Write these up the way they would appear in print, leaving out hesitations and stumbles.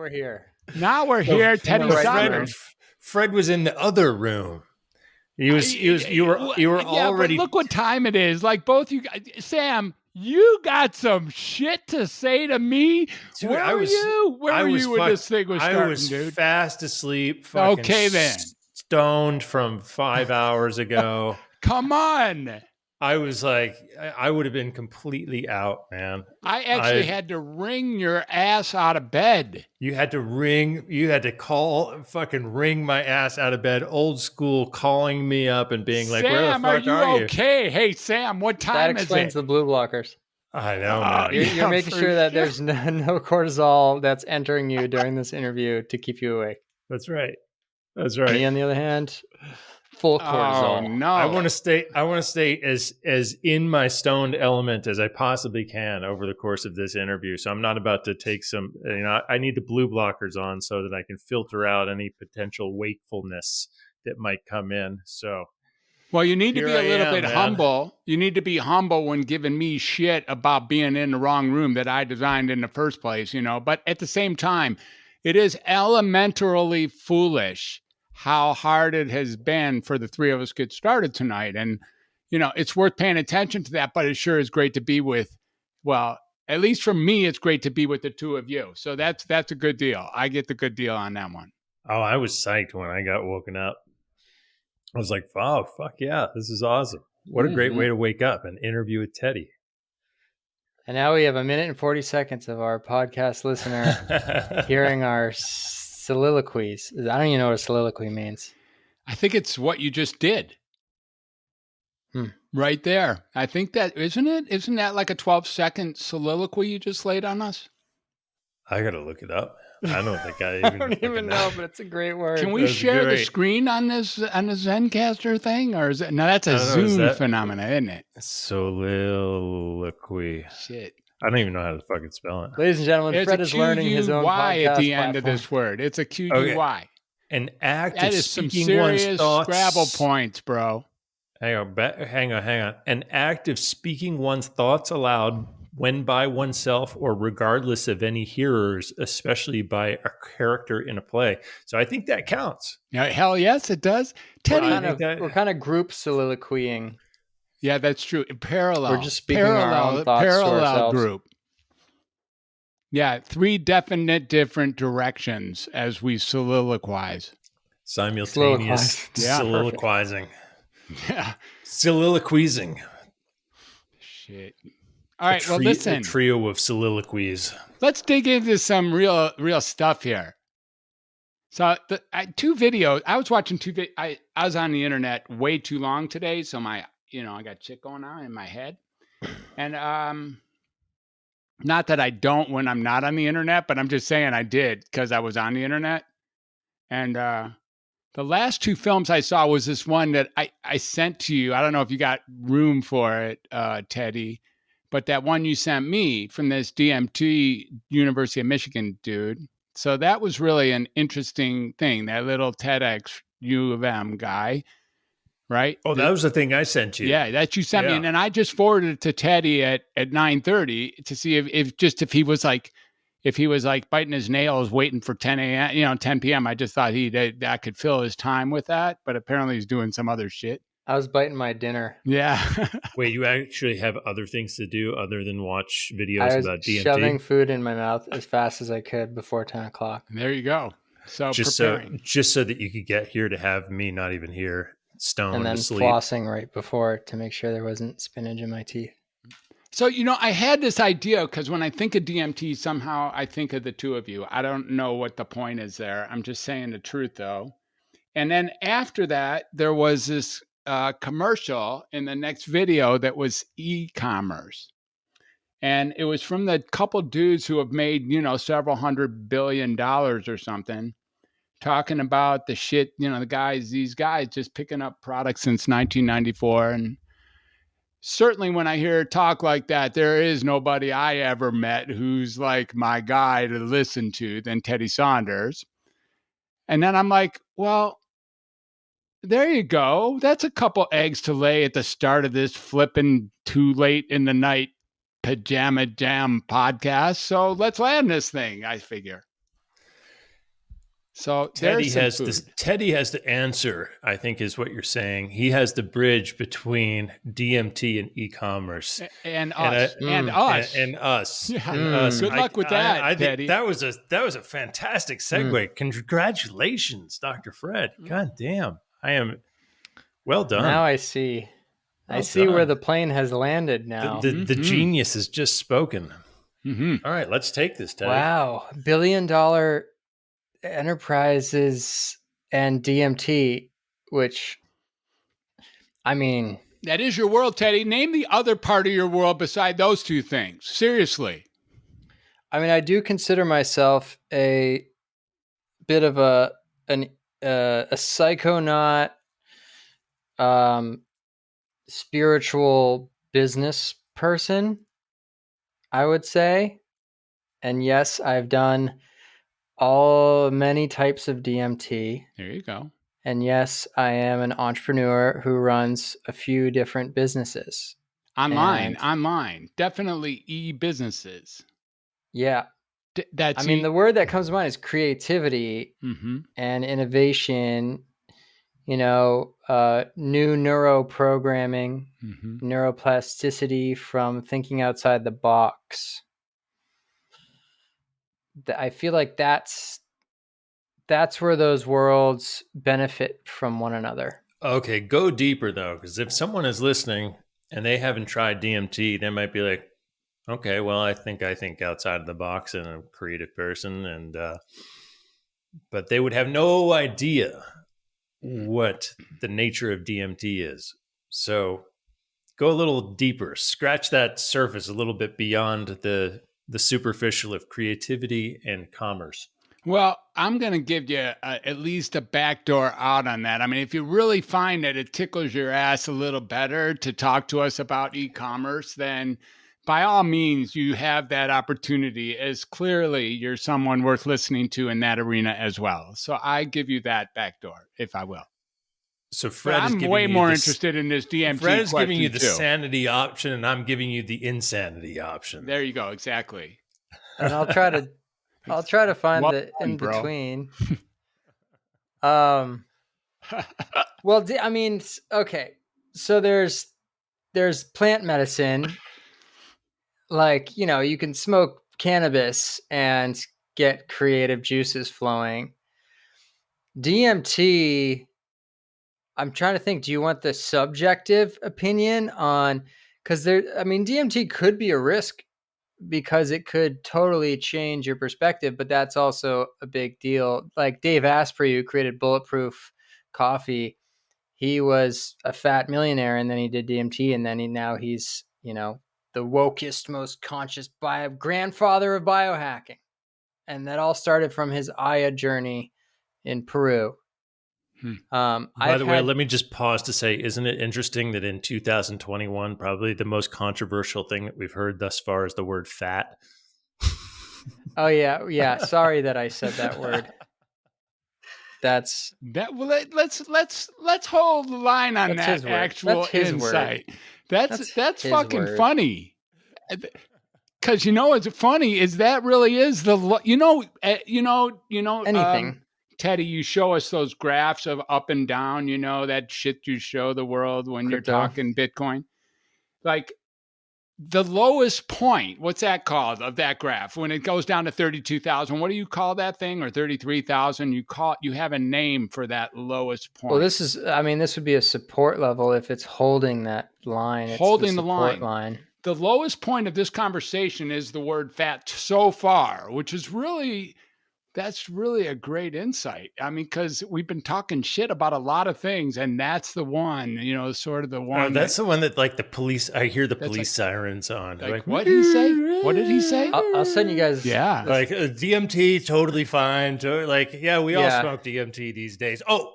we're here. Now we're here. Teddy Saunders. Fred was in the other room. You were already. But look what time it is. Like both you guys, Sam, you got some shit to say to me. Dude, Where were you when this thing was starting, I was dude? fast asleep. Okay, then. Stoned from 5 hours ago. Come on. I was like, I would have been completely out, man. I actually had to wring your ass out of bed. You had to ring my ass out of bed, old school, calling me up and being like, where the fuck are you? Sam, are you okay? Hey, Sam, what time is it? That explains the blue blockers. I know, man. You're making sure that there's no cortisol that's entering you during this interview to keep you awake. That's right. That's right. Me, on the other hand, full cortisol. Oh, no. I want to stay as in my stoned element as I possibly can over the course of this interview. So I'm not about to take some, I need the blue blockers on so that I can filter out any potential wakefulness that might come in. So, well, you need to be a little bit humble. You need to be humble when giving me shit about being in the wrong room that I designed in the first place, but at the same time, it is elementarily foolish how hard it has been for the three of us get started tonight. And, it's worth paying attention to that, but it sure is great to be with, well, at least for me, it's great to be with the two of you. So that's a good deal. I get the good deal on that one. Oh, I was psyched when I got woken up. I was like, oh, fuck yeah, this is awesome. What a great way to wake up, an interview with Teddy. And now we have 1 minute and 40 seconds of our podcast listener hearing our soliloquies. I don't even know what a soliloquy means. I think it's what you just did. Right there. I think that, isn't it? Isn't that like a 12-second soliloquy you just laid on us? I got to look it up. I don't think I don't even know, but it's a great word. Can we share the screen on the Zencaster thing? Or is it? No, that's a Zoom phenomenon, isn't it? Soliloquy. Shit. I don't even know how to fucking spell it. Ladies and gentlemen, Fred is learning his own podcast at the end of this word. It's a QUY. Okay. An act that of is some speaking serious one's thoughts. Scrabble points, bro. Hang on. An act of speaking one's thoughts aloud when by oneself or regardless of any hearers, especially by a character in a play. So I think that counts. Yeah, hell yes, it does. Teddy, we're kind of group soliloquying. Yeah, that's true. Parallel. We're just speaking our own thoughts to ourselves. Group. Yeah, 3 definite different directions as we soliloquize. Simultaneous soliloquizing. Yeah. Soliloquizing. Shit. All right, well, listen. A trio of soliloquies. Let's dig into some real stuff here. So, 2 videos. I was watching 2 videos. I was on the internet way too long today, so I got shit going on in my head. And not that I don't when I'm not on the internet, but I'm just saying I did because I was on the internet. And the last 2 films I saw was this one that I sent to you. I don't know if you got room for it, Teddy, but that one you sent me from this DMT University of Michigan dude. So that was really an interesting thing, that little TEDx U of M guy, right? Oh, that was the thing I sent you. Yeah, that you sent me. And then I just forwarded it to Teddy at 9:30 to see if he was like biting his nails waiting for 10 a.m., 10 p.m. I just thought that could fill his time with that, but apparently he's doing some other shit. I was biting my dinner. Yeah. Wait, you actually have other things to do other than watch videos about DMT? I was shoving food in my mouth as fast as I could before 10 o'clock. There you go. So just so that you could get here to have me not even here, stoned and then asleep. Flossing right before to make sure there wasn't spinach in my teeth. So, I had this idea because when I think of DMT, somehow I think of the 2 of you. I don't know what the point is there. I'm just saying the truth, though. And then after that, there was this commercial in the next video that was e-commerce. And it was from the couple dudes who have made, several $100 billion or something, talking about the shit, these guys just picking up products since 1994. And certainly when I hear talk like that, there is nobody I ever met who's like my guy to listen to than Teddy Saunders. And then I'm like, well, there you go. That's a couple eggs to lay at the start of this flipping too late in the night pajama jam podcast. So let's land this thing, I figure. So Teddy there's some has food. this. Teddy has the answer, I think, is what you're saying. He has the bridge between DMT and e-commerce, And and us. And us. and us, Yeah. and us. Good luck with that, I think Teddy. that was a fantastic segue. Congratulations, Dr. Fred. God damn, I am well done. Now I see. Well I see where done. the plane has landed now. The genius has just spoken. All right, let's take this, Teddy. Wow. $1 billion enterprises and DMT, which, I mean, that is your world, Teddy. Name the other part of your world beside those two things. Seriously. I mean, I do consider myself a bit of a psychonaut, spiritual business person, I would say. And yes, I've done many types of DMT. There you go. And yes, I am an entrepreneur who runs a few different businesses. Online. Definitely e-businesses. Yeah. I mean, the word that comes to mind is creativity and innovation, new neuroprogramming, neuroplasticity from thinking outside the box. I feel like that's where those worlds benefit from one another. Okay, go deeper though, because if someone is listening and they haven't tried DMT, they might be like, okay, well, I think outside of the box and I'm a creative person, and but they would have no idea what the nature of DMT is. So go a little deeper, scratch that surface a little bit beyond the superficial of creativity and commerce. Well, I'm going to give you at least a backdoor out on that. I mean, if you really find that it tickles your ass a little better to talk to us about e-commerce, then by all means, you have that opportunity, as clearly you're someone worth listening to in that arena as well. So I give you that backdoor, if I will. So Fred I'm way more interested in this DMT. Fred is giving you the too. sanity option, and I'm giving you the insanity option. There you go. Exactly. And I'll try to find the in between. Well, I mean, okay. So there's plant medicine, like, you can smoke cannabis and get creative juices flowing. DMT, I'm trying to think, do you want the subjective opinion on, because DMT could be a risk because it could totally change your perspective, but that's also a big deal. Like Dave Asprey, who created Bulletproof Coffee, he was a fat millionaire and then he did DMT, and then he's, the wokest, most conscious grandfather of biohacking. And that all started from his Aya journey in Peru. By the way, let me just pause to say, isn't it interesting that in 2021, probably the most controversial thing that we've heard thus far is the word fat? Oh yeah. Sorry that I said that word. That's that. Well, let's hold the line on that actual insight. That's fucking funny. Because what's funny is that really is anything. Teddy, you show us those graphs of up and down, that shit you show the world when Crypto. You're talking Bitcoin. Like the lowest point, what's that called of that graph? When it goes down to 32,000, what do you call that thing? Or 33,000? You have a name for that lowest point. Well, this would be a support level if it's holding that line. It's holding the line. The lowest point of this conversation is the word fat so far, which is that's really a great insight. I mean, because we've been talking shit about a lot of things, and that's the one, sort of the one. That's the one that, like, the police, I hear the police sirens on. Like, what did he say? What did he say? I'll send you guys. Yeah. Like, DMT, totally fine. We all smoke DMT these days. Oh.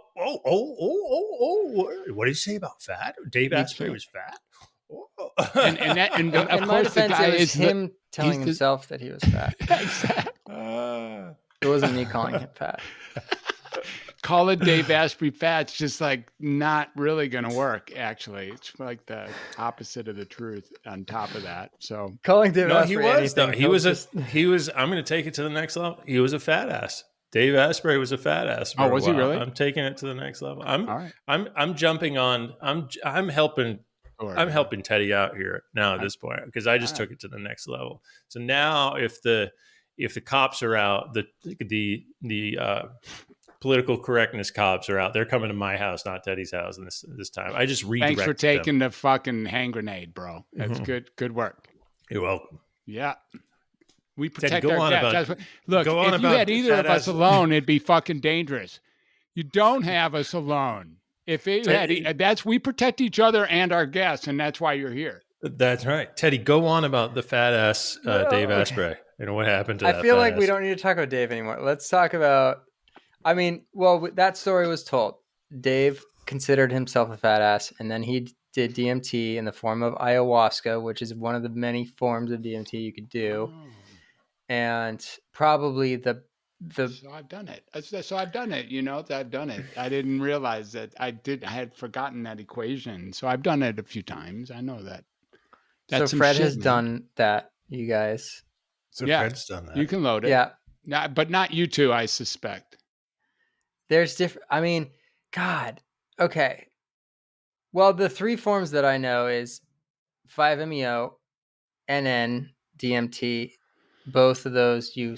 What did he say about fat? Dave Asprey was fat? And of my course, the defense, guy it was is him telling himself that he was fat. Exactly. It wasn't me calling him fat. Call it Dave Asprey fat. It's just like not really going to work. Actually, it's like the opposite of the truth. On top of that, calling Dave Asprey he was. I'm going to take it to the next level. He was a fat ass. Dave Asprey was a fat ass for Oh, a was he while. really? I'm taking it to the next level. All right. I'm jumping on. I'm helping. Sure, I'm yeah. helping Teddy out here now at this point because I just All took it to the next level. So now, if the cops are out, the political correctness cops are out. They're coming to my house, not Teddy's house. And this time, I just redirected Thanks for taking them. the fucking hand grenade, bro. That's good. Good work. You're welcome. Yeah. We Teddy, protect go our on guests. about. That's what, look, go on if you about had either fat of us ass- alone, it'd be fucking dangerous. You don't have us alone. If it Teddy- had, we protect each other and our guests, and that's why you're here. That's right, Teddy. Go on about the fat ass Dave okay. Asprey and what happened to I that. feel fat like we ass. don't need to talk about Dave anymore. Let's talk about. I mean, well, that story was told. Dave considered himself a fat ass, and then he did DMT in the form of ayahuasca, which is one of the many forms of DMT you could do, and probably the. So I've done it. So I've done it. You know, I've done it. I didn't realize that I had forgotten that equation. So I've done it a few times. I know that. That's so Fred has man. done that, you guys. So yeah, Fred's done that. You can load it. Yeah. But not you two, I suspect. There's different. I mean, God. Okay. Well, the three forms that I know is 5-MeO, NN, DMT. Both of those you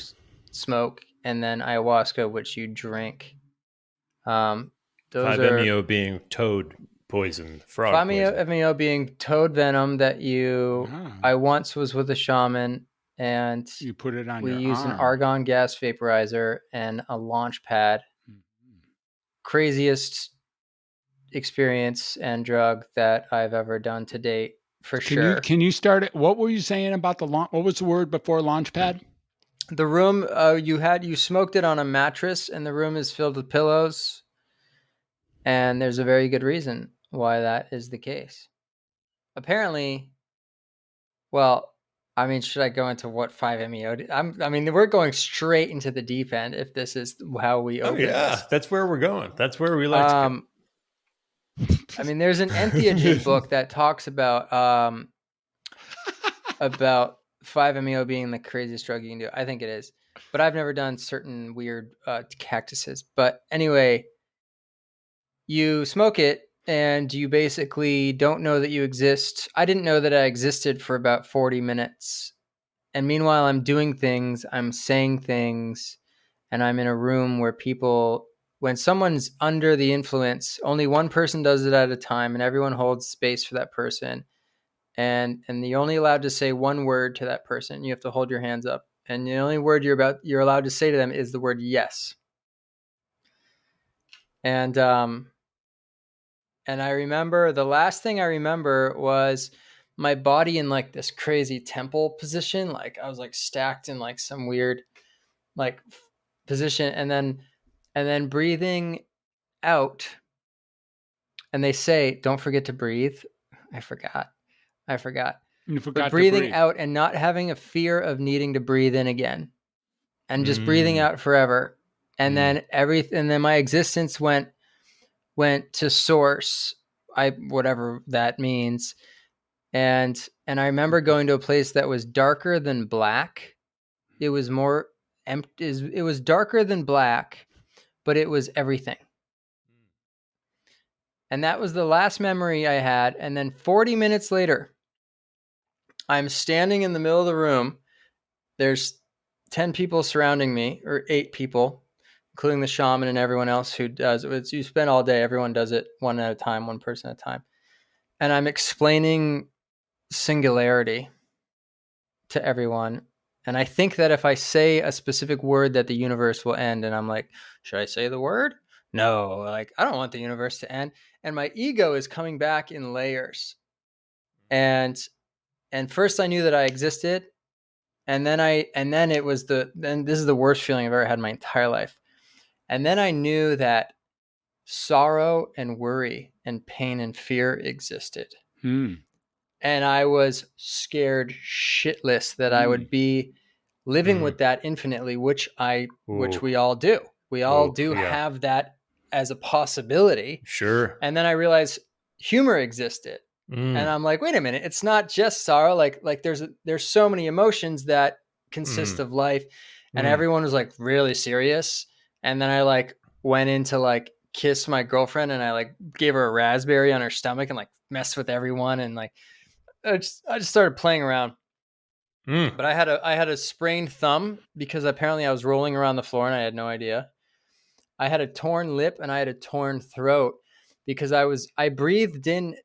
smoke, and then ayahuasca, which you drink. Those 5-MeO being toad poison, frog poison. 5-MeO being toad venom that you. I once was with a shaman, and you put it on. We your used arm. an argon gas vaporizer and a launch pad. Craziest experience and drug that I've ever done to date, for sure. Can you start it? What were you saying about the launch? What was the word before launch pad? The room you smoked it on a mattress, and the room is filled with pillows. And there's a very good reason why that is the case. Apparently, well, I mean, should I go into what 5-MeO? I mean, we're going straight into the deep end if this is how we open this. That's where we're going. That's where we like to go. I mean, there's an entheogen book that talks about 5-MeO being the craziest drug you can do. I think it is, but I've never done certain weird cactuses. But anyway, you smoke it and you basically don't know that you exist. I didn't know that I existed for about 40 minutes. And meanwhile, I'm doing things, I'm saying things, and I'm in a room where people, when someone's under the influence, only one person does it at a time, and everyone holds space for that person. And you're only allowed to say one word to that person. You have to hold your hands up. And the only word you're allowed to say to them is the word yes. And I remember, the last thing I remember was my body in like this crazy temple position. Like I was like stacked in like some weird like position, and then breathing out. And they say, don't forget to breathe. I forgot. You forgot But breathing to breathe. out and not having a fear of needing to breathe in again, and just breathing out forever. And then then my existence went to source, whatever that means. And I remember going to a place that was darker than black. It was more empty. It was darker than black, but it was everything. And that was the last memory I had. And then 40 minutes later, I'm standing in the middle of the room. There's 10 people surrounding me, or 8 people, including the shaman and everyone else who does it. You spend all day. Everyone does it one at a time, one person at a time. And I'm explaining singularity to everyone. And I think that if I say a specific word that the universe will end, and I'm like, should I say the word? No, like I don't want the universe to end. And my ego is coming back in layers. And first I knew that I existed. And then this is the worst feeling I've ever had in my entire life. And then I knew that sorrow and worry and pain and fear existed. And I was scared shitless that I would be living with that infinitely, which we all do. We all do have that as a possibility. Sure. And then I realized humor existed. And I'm like, wait a minute, it's not just sorrow. Like there's so many emotions that consist of life. And everyone was like really serious. And then I like went in to like kiss my girlfriend, and I like gave her a raspberry on her stomach and like messed with everyone, and like I just started playing around. Mm. But I had a sprained thumb because apparently I was rolling around the floor and I had no idea. I had a torn lip and I had a torn throat because I breathed in.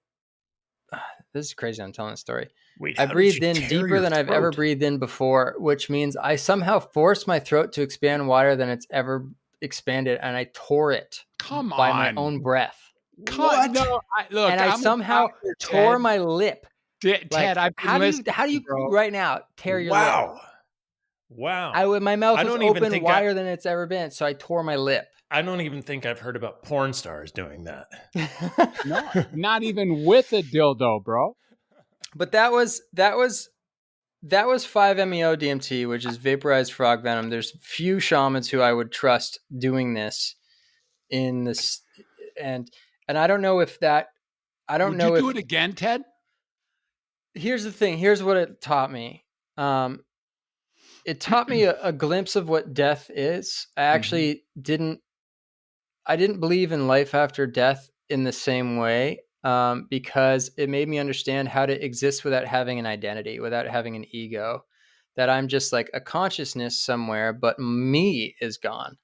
This is crazy. I'm telling the story. Wait, I how did you breathed in tear deeper your than I've ever throat? breathed in before, which means I somehow forced my throat to expand wider than it's ever expanded, and I tore it Come by my on. own breath. What? No, And look, I I'm a somehow doctor, tore Ted. my lip. Ted, Like, I've been listening, how do you bro. right now tear your lip? Wow. Wow. My mouth I was don't even open think wider than it's ever been, so I tore my lip. I don't even think I've heard about porn stars doing that. No, not even with a dildo, bro. But that was 5-MeO DMT, which is vaporized frog venom. There's few shamans who I would trust doing this in this, and I don't know if that. I don't Would you know do if. it again, Ted? Here's the thing. Here's what it taught me. It taught me a glimpse of what death is. I actually didn't. I didn't believe in life after death in the same way, because it made me understand how to exist without having an identity, without having an ego. That I'm just like a consciousness somewhere, but me is gone.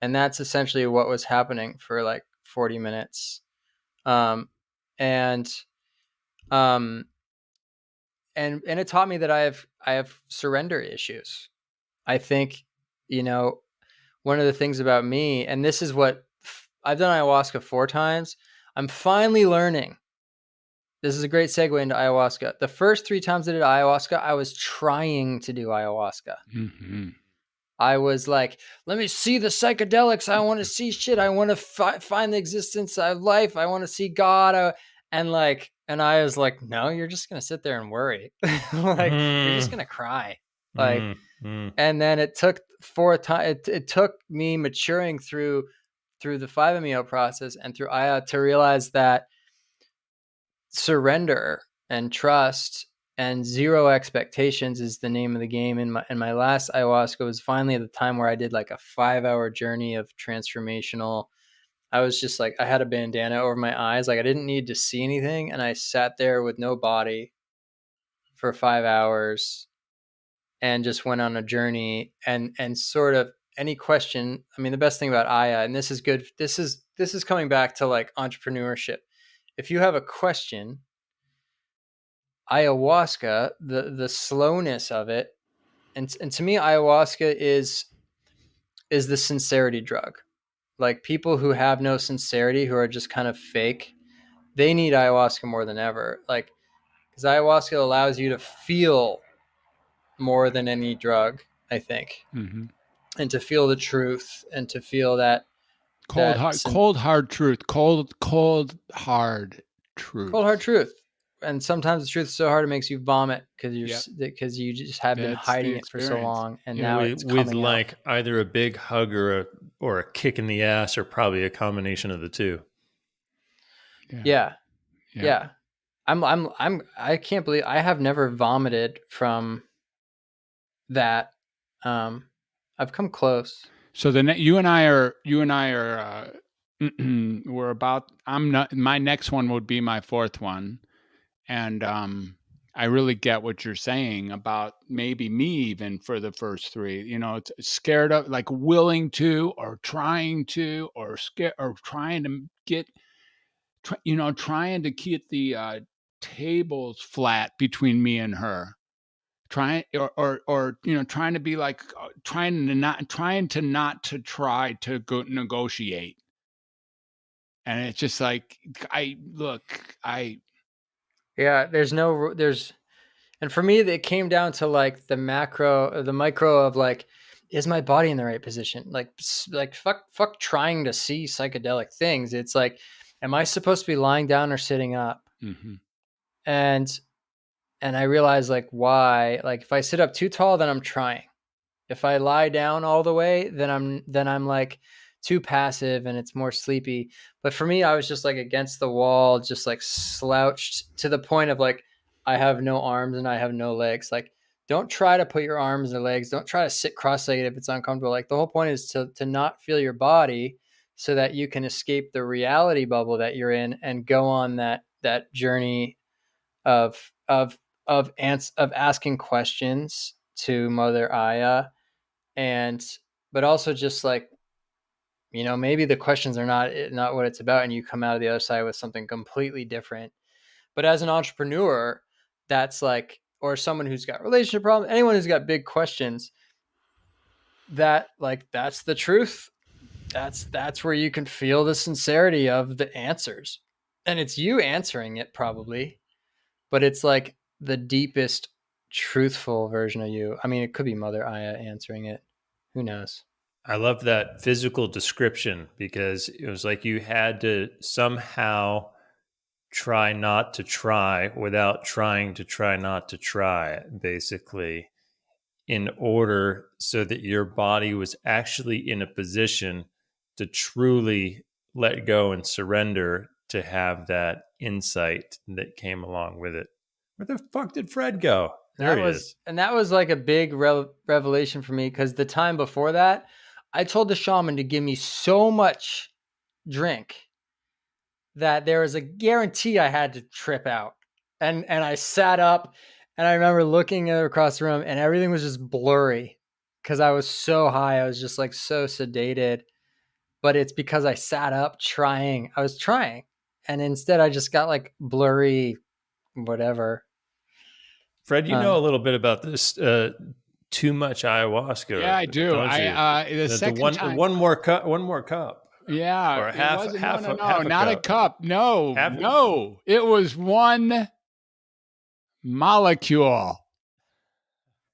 And that's essentially what was happening for like 40 minutes. Um, and um, and it taught me that I have surrender issues. I think, you know, one of the things about me, and this is what I've done ayahuasca 4 times. I'm finally learning. This is a great segue into ayahuasca. The first 3 times I did ayahuasca, I was trying to do ayahuasca. Mm-hmm. I was like, let me see the psychedelics. I want to see shit. I want to find the existence of life. I want to see God. And I was like, no, you're just going to sit there and worry. Like, you're just Mm, going to cry. Like, mm, mm. and then it took 4 times. It took me maturing through the 5-MeO process and through Aya to realize that surrender and trust and zero expectations is the name of the game. In my last ayahuasca was finally at the time where I did like a 5-hour journey of transformational. I was just like, I had a bandana over my eyes. Like, I didn't need to see anything. And I sat there with no body for 5 hours and just went on a journey, and sort of any question. I mean, the best thing about Aya, and this is good. This is coming back to like entrepreneurship. If you have a question, ayahuasca, the slowness of it, and to me, ayahuasca is the sincerity drug. Like, people who have no sincerity, who are just kind of fake, they need ayahuasca more than ever. Like, because ayahuasca allows you to feel more than any drug, I think, Mm-hmm. and to feel the truth and to feel that Cold hard, cold hard truth. Cold hard cold hard truth. truth. And sometimes the truth is so hard it makes you vomit Yep, because you just have been that's the hiding it for so experience. long, and Yeah, now with it's coming out. like either a big hug or a kick in the ass, or probably a combination of the two. Yeah, Yeah. yeah. I can't believe I have never vomited from that. I've come close. So you and I are we're about. I'm not. My next one would be my fourth one, and I really get what you're saying about maybe me even for the first three. You know, it's scared of, like, willing to or trying to or scared or trying to get, trying to keep the tables flat between me and her. Trying or trying to be like, trying to try to go negotiate. And it's just like, Yeah, and for me, it came down to like the macro, the micro of like, is my body in the right position? Like fuck trying to see psychedelic things. It's like, am I supposed to be lying down or sitting up? Mhm. And I realized, like, why, like, if I sit up too tall, then I'm trying. If I lie down all the way, then I'm like too passive and it's more sleepy. But for me, I was just like against the wall, just like slouched to the point of like, I have no arms and I have no legs. Like, don't try to put your arms and legs, don't try to sit cross-legged if it's uncomfortable. Like the whole point is to not feel your body so that you can escape the reality bubble that you're in and go on that journey of asking questions to Mother Aya, and but also just like, maybe the questions are not what it's about, and you come out of the other side with something completely different. But as an entrepreneur, that's like, or someone who's got relationship problems, anyone who's got big questions, that's the truth. That's where you can feel the sincerity of the answers. And it's you answering it probably, but it's like the deepest truthful version of you. I mean, it could be Mother Aya answering it. Who knows? I love that physical description because it was like you had to somehow try not to try without trying to try not to try, basically, in order so that your body was actually in a position to truly let go and surrender, to have that insight that came along with it. Where the fuck did Fred go? There he is. And that was like a big revelation for me, because the time before that, I told the shaman to give me so much drink that there was a guarantee I had to trip out. And I sat up, and I remember looking across the room and everything was just blurry because I was so high. I was just like so sedated. But it's because I sat up trying. I was trying. And instead I just got like blurry whatever. Fred, you know a little bit about this too much ayahuasca. Yeah, I do. The second time, one more cup. Yeah, or half not a cup. No, it was one molecule.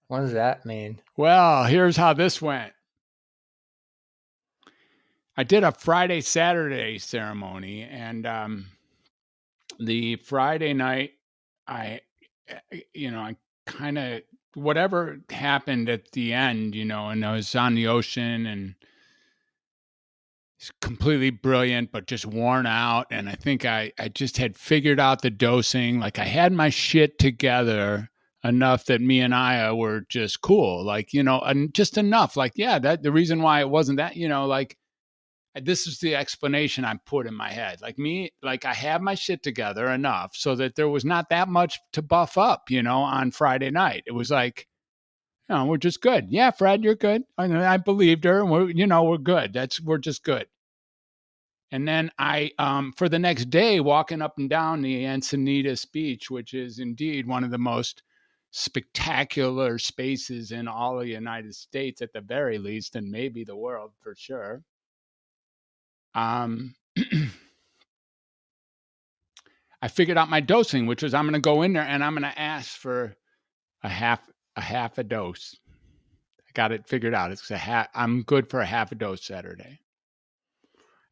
What does that mean? Well, here's how this went. I did a Friday, Saturday ceremony, and the Friday night, I kind of, whatever happened at the end, and I was on the ocean, and it's completely brilliant, but just worn out. And I think I just had figured out the dosing. Like I had my shit together enough that me and Aya were just cool. Like, and just enough. Like, yeah, that the reason why it wasn't that, like this is the explanation I put in my head. Like I had my shit together enough so that there was not that much to buff up, on Friday night. It was like, we're just good. Yeah, Fred, you're good. I believed her, and we're good. We're just good. And then I, for the next day, walking up and down the Encinitas Beach, which is indeed one of the most spectacular spaces in all of the United States, at the very least, and maybe the world for sure. I figured out my dosing, which was I'm going to go in there and I'm going to ask for a half a dose. I got it figured out. I'm good for a half a dose Saturday.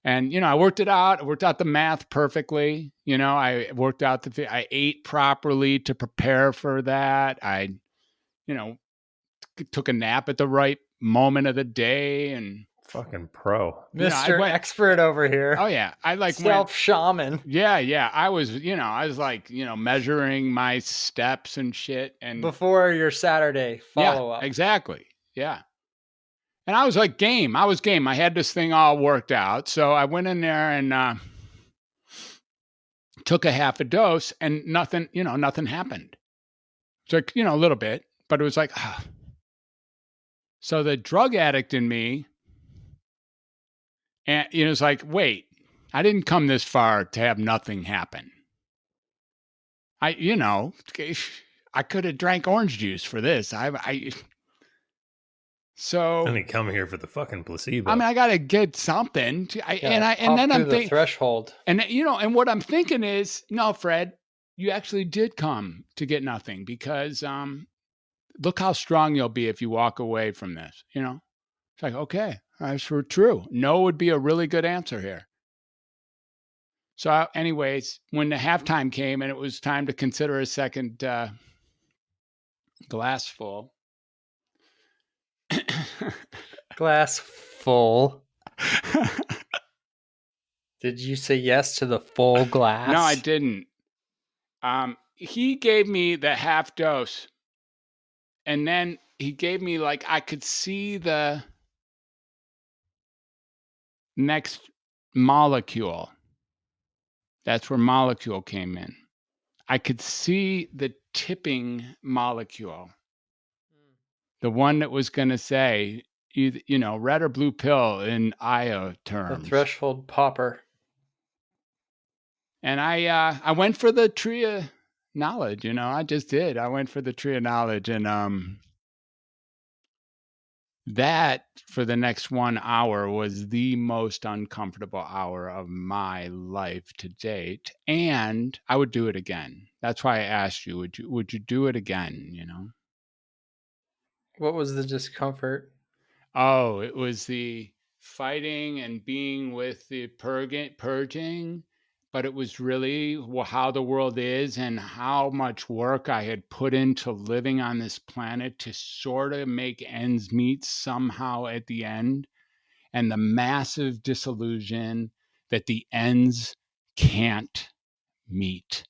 And, I worked it out. I worked out the math perfectly. I worked out I ate properly to prepare for that. I, took a nap at the right moment of the day, and fucking pro. Mr. Expert over here. Oh yeah. I like shaman. Yeah. I was like, measuring my steps and shit. And before your Saturday follow up. Exactly. Yeah. And I was like game. I was game. I had this thing all worked out. So I went in there and took a half a dose, and nothing happened. It's like, a little bit, but it was like, So the drug addict in me, and it's like, wait, I didn't come this far to have nothing happen. I could have drank orange juice for this. So I didn't come here for the fucking placebo. I mean, I got to get something. And then I'm thinking threshold. And and what I'm thinking is, no, Fred, you actually did come to get nothing, because look how strong you'll be if you walk away from this. It's like, okay, that's true. No would be a really good answer here. So, anyways, when the halftime came and it was time to consider a second glass full. Glass full. Did you say yes to the full glass? No, I didn't. He gave me the half dose, And then he gave me like, I could see the next molecule. That's where molecule came in. I could see the tipping molecule, the one that was going to say, you know, red or blue pill in Aya The terms. threshold popper. And I went for the tree of knowledge, you know, I just did. I went for the tree of knowledge, and that for the next 1 hour was the most uncomfortable hour of my life to date. And I would do it again. That's why I asked you, would you do it again, you know? What was the discomfort? Oh, it was the fighting and being with the purging, but it was really how the world is and how much work I had put into living on this planet to sort of make ends meet somehow at the end, and the massive disillusion that the ends can't meet.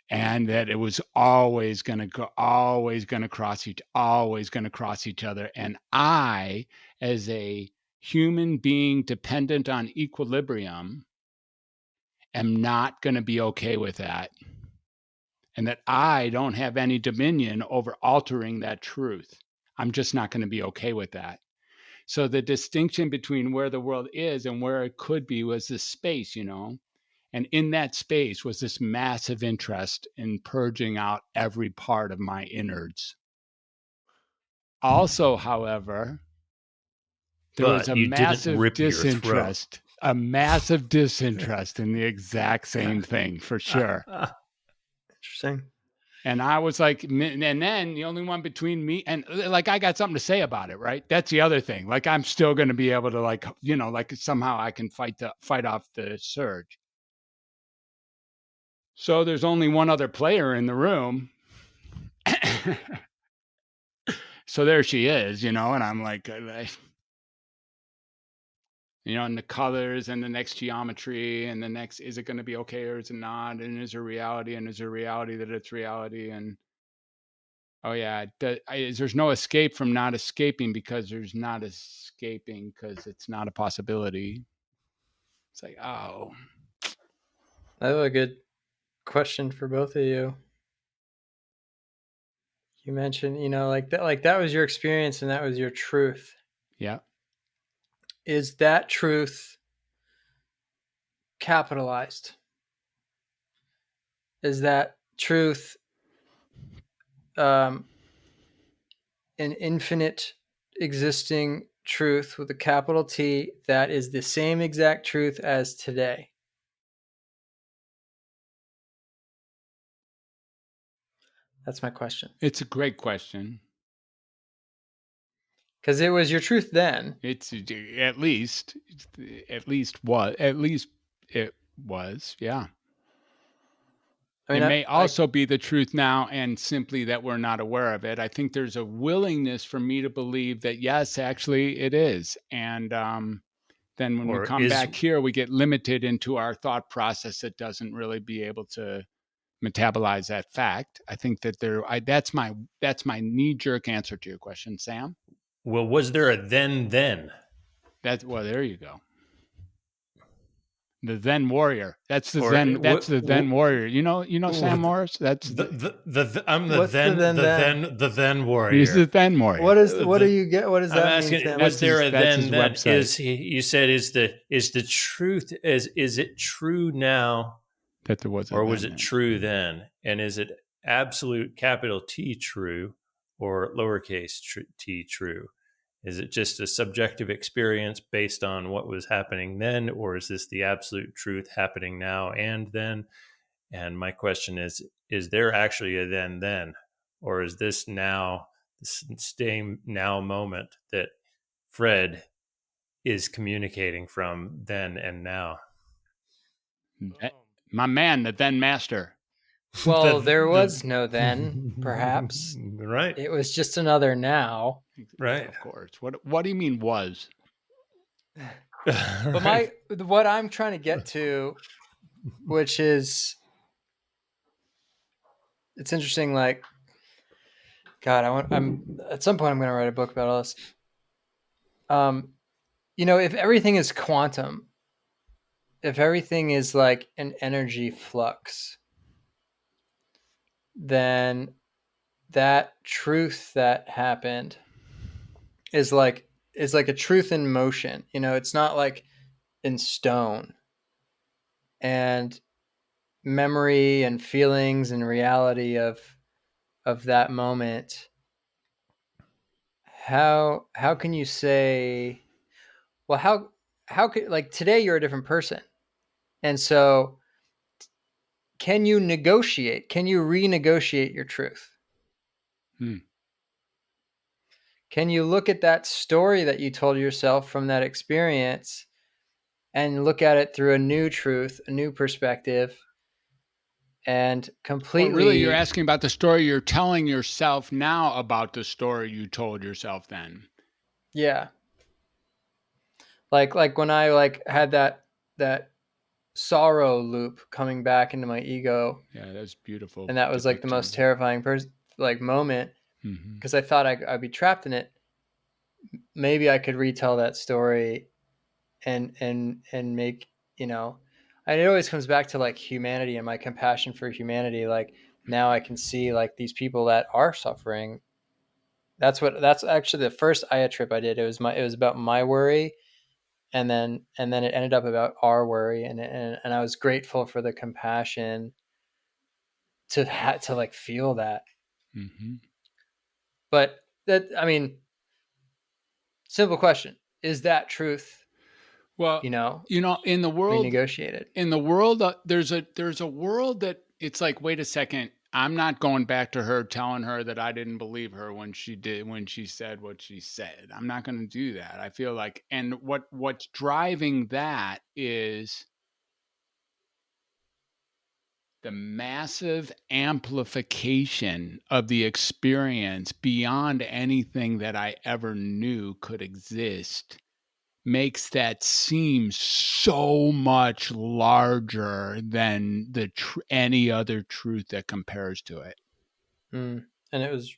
And that it was always going to cross each other. And I, as a human being dependent on equilibrium, am not going to be okay with that. And that I don't have any dominion over altering that truth. I'm just not going to be okay with that. So the distinction between where the world is and where it could be was this space, you know. And in that space was this massive interest in purging out every part of my innards. Also, however, there was a massive disinterest in the exact same thing, for sure. Interesting. And I was like, and then the only one between me and like, I got something to say about it, right? That's the other thing. Like, I'm still going to be able to, like, you know, like somehow I can fight off the surge. So there's only one other player in the room. So there she is, you know, and I'm like, you know, and the colors and the next geometry and the next, is it going to be okay or is it not? And is there reality, and is there reality that it's reality? And oh yeah, there's no escape from not escaping, because there's not escaping because it's not a possibility. It's like, oh. I have a good question for both of you. You mentioned, you know, like that was your experience and that was your truth. Yeah. Is that truth capitalized? Is that truth an infinite existing truth with a capital T that is the same exact truth as today? That's my question. It's a great question. Because it was your truth then. It's at least it was, yeah. I mean, it may also be the truth now, and simply that we're not aware of it. I think there's a willingness for me to believe that, yes, actually it is. And then when we come back here, we get limited into our thought process that doesn't really be able to metabolize that fact. I think that that's my knee-jerk answer to your question, Sam. Well, was there a then? Well, there you go. The Zen warrior. That's the Zen. That's the Zen warrior. You know Sam Morris. That's I'm the Zen warrior. He's the Zen warrior. What do you get? What does that mean? Asking, was there a then? You said is the truth is it true now that there was, or was it true then? And is it absolute capital T true or lowercase t true? Is it just a subjective experience based on what was happening then, or is this the absolute truth happening now and then? And my question is there actually a then, or is this now the same now moment that Fred is communicating from then and now? My man, the then master. Well, there was no then, perhaps. Right. It was just another now. Right. Of course. What do you mean was? But what I'm trying to get to, which is, it's interesting, like God, I'm at some point I'm going to write a book about all this. If everything is quantum, if everything is like an energy flux, then that truth that happened is like a truth in motion. It's not like in stone. And memory and feelings and reality of that moment, how can you say, well, how could, like, today you're a different person, and so can you renegotiate your truth? Can you look at that story that you told yourself from that experience and look at it through a new truth, a new perspective, and completely... Well, really, you're asking about the story you're telling yourself now about the story you told yourself then. Yeah. Like when I had that sorrow loop coming back into my ego. Yeah, that's beautiful. And that was like the most terrifying moment, because I thought I'd be trapped in it. Maybe I could retell that story and make, it always comes back to like humanity and my compassion for humanity. Like, now I can see like these people that are suffering. That's actually the first Aya trip I did. It was about my worry, and then it ended up about our worry, and I was grateful for the compassion to like feel that. But that, I mean, simple question: is that truth? Well, in the world, renegotiated. In the world, there's a world that it's like, wait a second, I'm not going back to her telling her that I didn't believe her when she said what she said. I'm not going to do that. I feel like, and what's driving that is the massive amplification of the experience beyond anything that I ever knew could exist, makes that seem so much larger than any other truth that compares to it. And it was,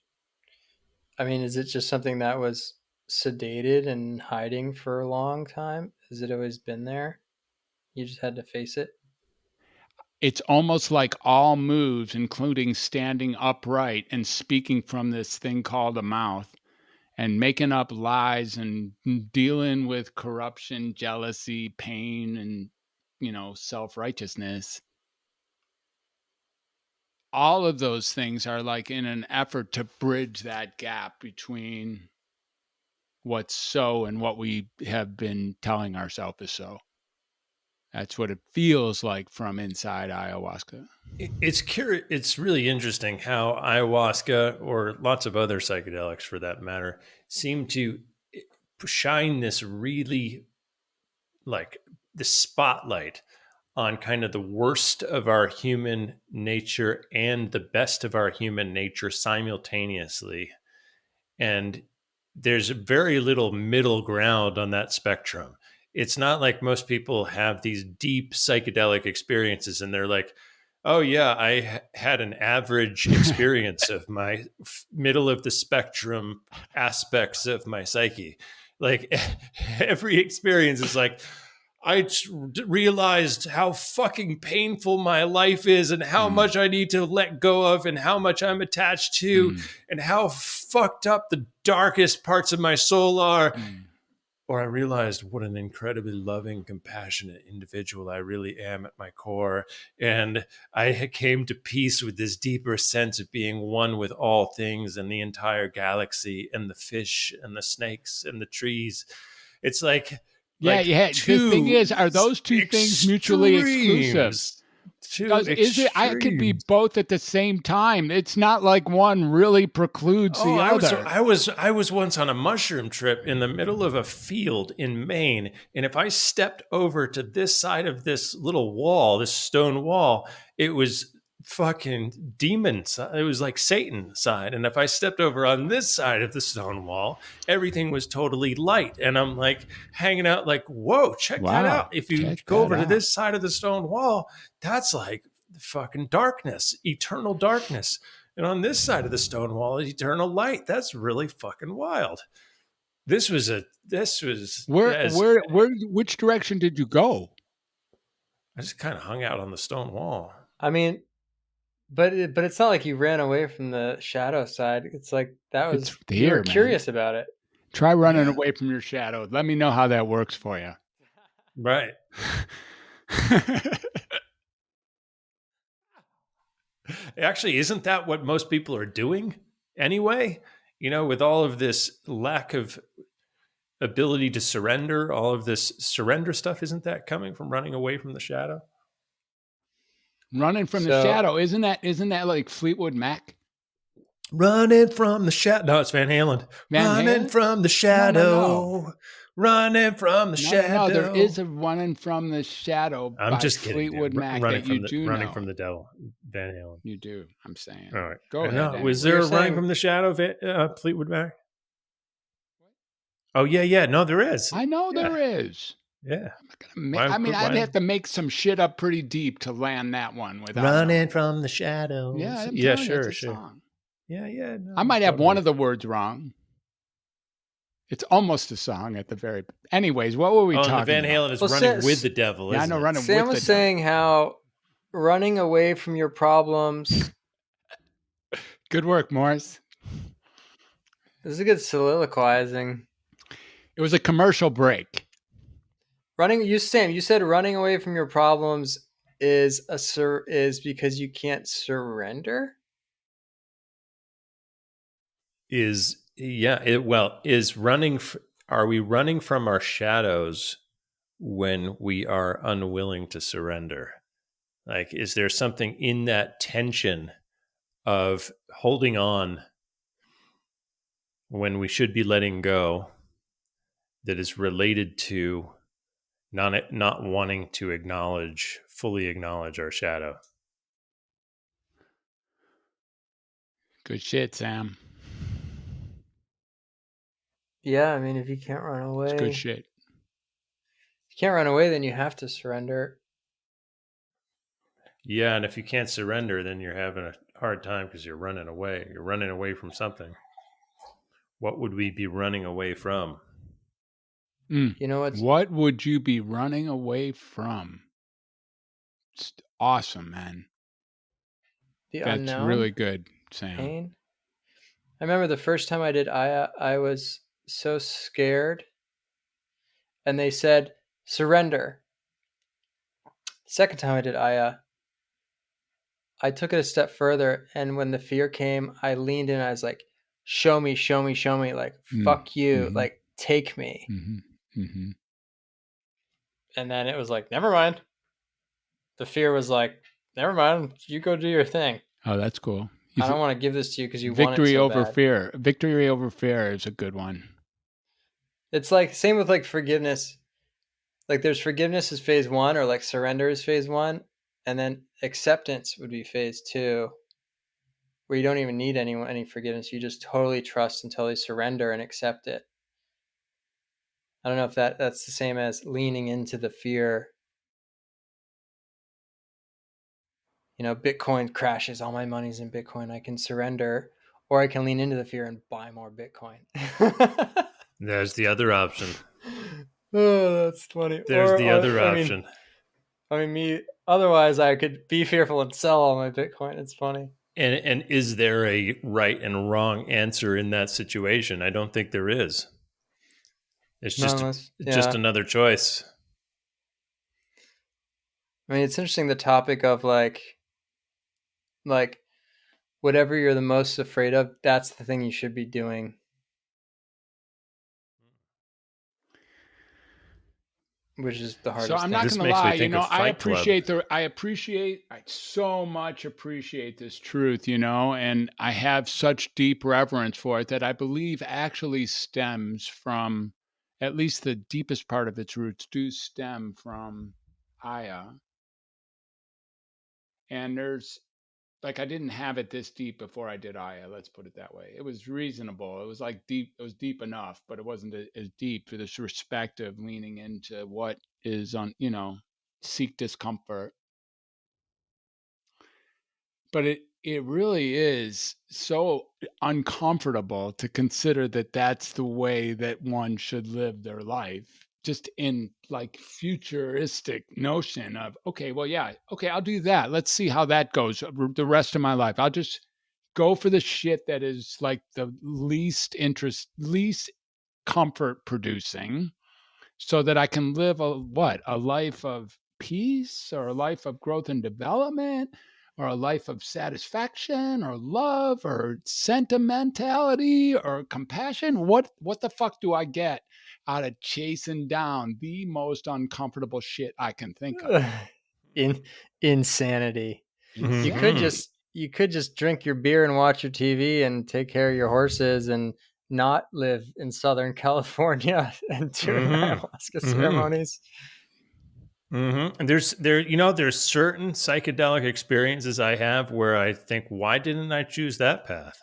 I mean, is it just something that was sedated and hiding for a long time? Has it always been there? You just had to face it? It's almost like all moves, including standing upright and speaking from this thing called a mouth, and making up lies and dealing with corruption, jealousy, pain, and, self-righteousness. All of those things are like in an effort to bridge that gap between what's so and what we have been telling ourselves is so. That's what it feels like from inside ayahuasca. It's curious. It's really interesting how ayahuasca, or lots of other psychedelics for that matter, seem to shine this really, like, the spotlight on kind of the worst of our human nature and the best of our human nature simultaneously. And there's very little middle ground on that spectrum. It's not like most people have these deep psychedelic experiences and they're like, oh yeah, I had an average experience of my middle of the spectrum aspects of my psyche. Like, every experience is like, I realized how fucking painful my life is and how much I need to let go of and how much I'm attached to and how fucked up the darkest parts of my soul are. Or I realized what an incredibly loving, compassionate individual I really am at my core. And I came to peace with this deeper sense of being one with all things and the entire galaxy and the fish and the snakes and the trees. It's like, the thing is, are those two things mutually exclusive? I could be both at the same time. It's not like one really precludes the other. I was once on a mushroom trip in the middle of a field in Maine, and if I stepped over to this side of this little wall, this stone wall, it was fucking demon side. It was like Satan side. And if I stepped over on this side of the stone wall, everything was totally light. And I'm like hanging out like, whoa, check that out. If you go over to this side of the stone wall, that's like fucking darkness, eternal darkness. And on this side of the stone wall is eternal light. That's really fucking wild. This was Which direction did you go? I just kind of hung out on the stone wall. I mean, but it's not like you ran away from the shadow side. It's like that was It's you were there, man. curious about it. Try running away from your shadow. Let me know how that works for you. Right. Actually, isn't that what most people are doing anyway? You know, with all of this lack of ability to surrender, all of this surrender stuff, isn't that coming from running away from the shadow? Running from the shadow. Isn't that like Fleetwood Mac? Running from the shadow. No, it's Van Halen. Running from the shadow. No. Running from the shadow. No, there is a running from the shadow. I'm just kidding. Fleetwood Mac running that from you the, do running know. from the devil. Van Halen. You do. I'm saying. All right. Go ahead. No, anyway. was there a running from the shadow, Fleetwood Mac? Oh yeah. No, there is. I know there is. Yeah. I'd have to make some shit up pretty deep to land that one without running from the shadows. Yeah, sure. Song. Yeah. No, I might have one of the words wrong. It's almost a song at the very. Anyways, what were we talking about? Van Halen is running with the devil. Yeah, I know, running Sam with was the saying devil. how running away from your problems. Good work, Morris. This is a good soliloquizing. It was a commercial break. Sam, you said running away from your problems is because you can't surrender. Are we running from our shadows when we are unwilling to surrender? Like, is there something in that tension of holding on when we should be letting go that is related to not wanting to fully acknowledge our shadow? Good shit, Sam. Yeah, I mean, if you can't run away, it's good shit. If you can't run away, then you have to surrender. Yeah, and if you can't surrender, then you're having a hard time because you're running away. You're running away from something. What would we be running away from? You know what would you be running away from? It's awesome, man. That's unknown. Really good, Sam. Pain. I remember the first time I did Aya, I was so scared. And they said, surrender. The second time I did Aya, I took it a step further. And when the fear came, I leaned in. I was like, show me. Like, fuck you. Mm-hmm. Like, take me. Mm-hmm. Mm-hmm. And then it was like, never mind. The fear was like, never mind. You go do your thing. Oh, that's cool. I don't want to give this to you because you want it Victory so over bad. fear. Victory over fear is a good one. It's like same with like forgiveness. Like there's forgiveness is phase 1, or like surrender is phase 1, and then acceptance would be phase 2, where you don't even need any forgiveness. You just totally trust and totally surrender and accept it. I don't know if that's the same as leaning into the fear. You know, Bitcoin crashes, all my money's in Bitcoin. I can surrender, or I can lean into the fear and buy more Bitcoin. There's the other option. Oh, that's funny. There's the other option. Otherwise I could be fearful and sell all my Bitcoin. It's funny. And is there a right and wrong answer in that situation? I don't think there is. It's just another choice. I mean, it's interesting, the topic of like whatever you're the most afraid of, that's the thing you should be doing. Which is the hardest. So I'm not going to lie, I so much appreciate this truth, and I have such deep reverence for it that I believe actually stems from, at least the deepest part of its roots do stem from Aya. And I didn't have it this deep before I did Aya, let's put it that way. It was reasonable. It was deep. It was deep enough, but it wasn't as deep for this respect of leaning into what is seek discomfort. But it really is so uncomfortable to consider that that's the way that one should live their life, just in like futuristic notion of, okay, well, yeah, okay, I'll do that. Let's see how that goes the rest of my life. I'll just go for the shit that is like the least comfort producing, so that I can live a life of peace, or a life of growth and development, or a life of satisfaction or love or sentimentality or compassion. What the fuck do I get out of chasing down the most uncomfortable shit I can think of? In insanity. You could Mhm. Insanity. just drink your beer and watch your TV and take care of your horses and not live in Southern California and do Mhm. ayahuasca Mhm. ceremonies. And there's certain psychedelic experiences I have where I think, why didn't I choose that path?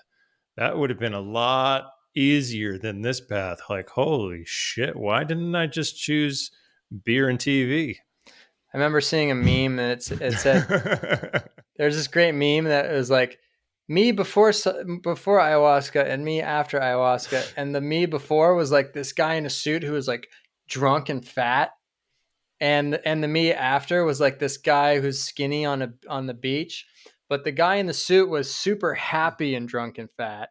That would have been a lot easier than this path. Like, holy shit, why didn't I just choose beer and TV? I remember seeing a meme that it said, there's this great meme that was like, me before ayahuasca and me after ayahuasca, and the me before was like this guy in a suit who was like drunk and fat, and the me after was like this guy who's skinny on the beach, but the guy in the suit was super happy and drunk and fat,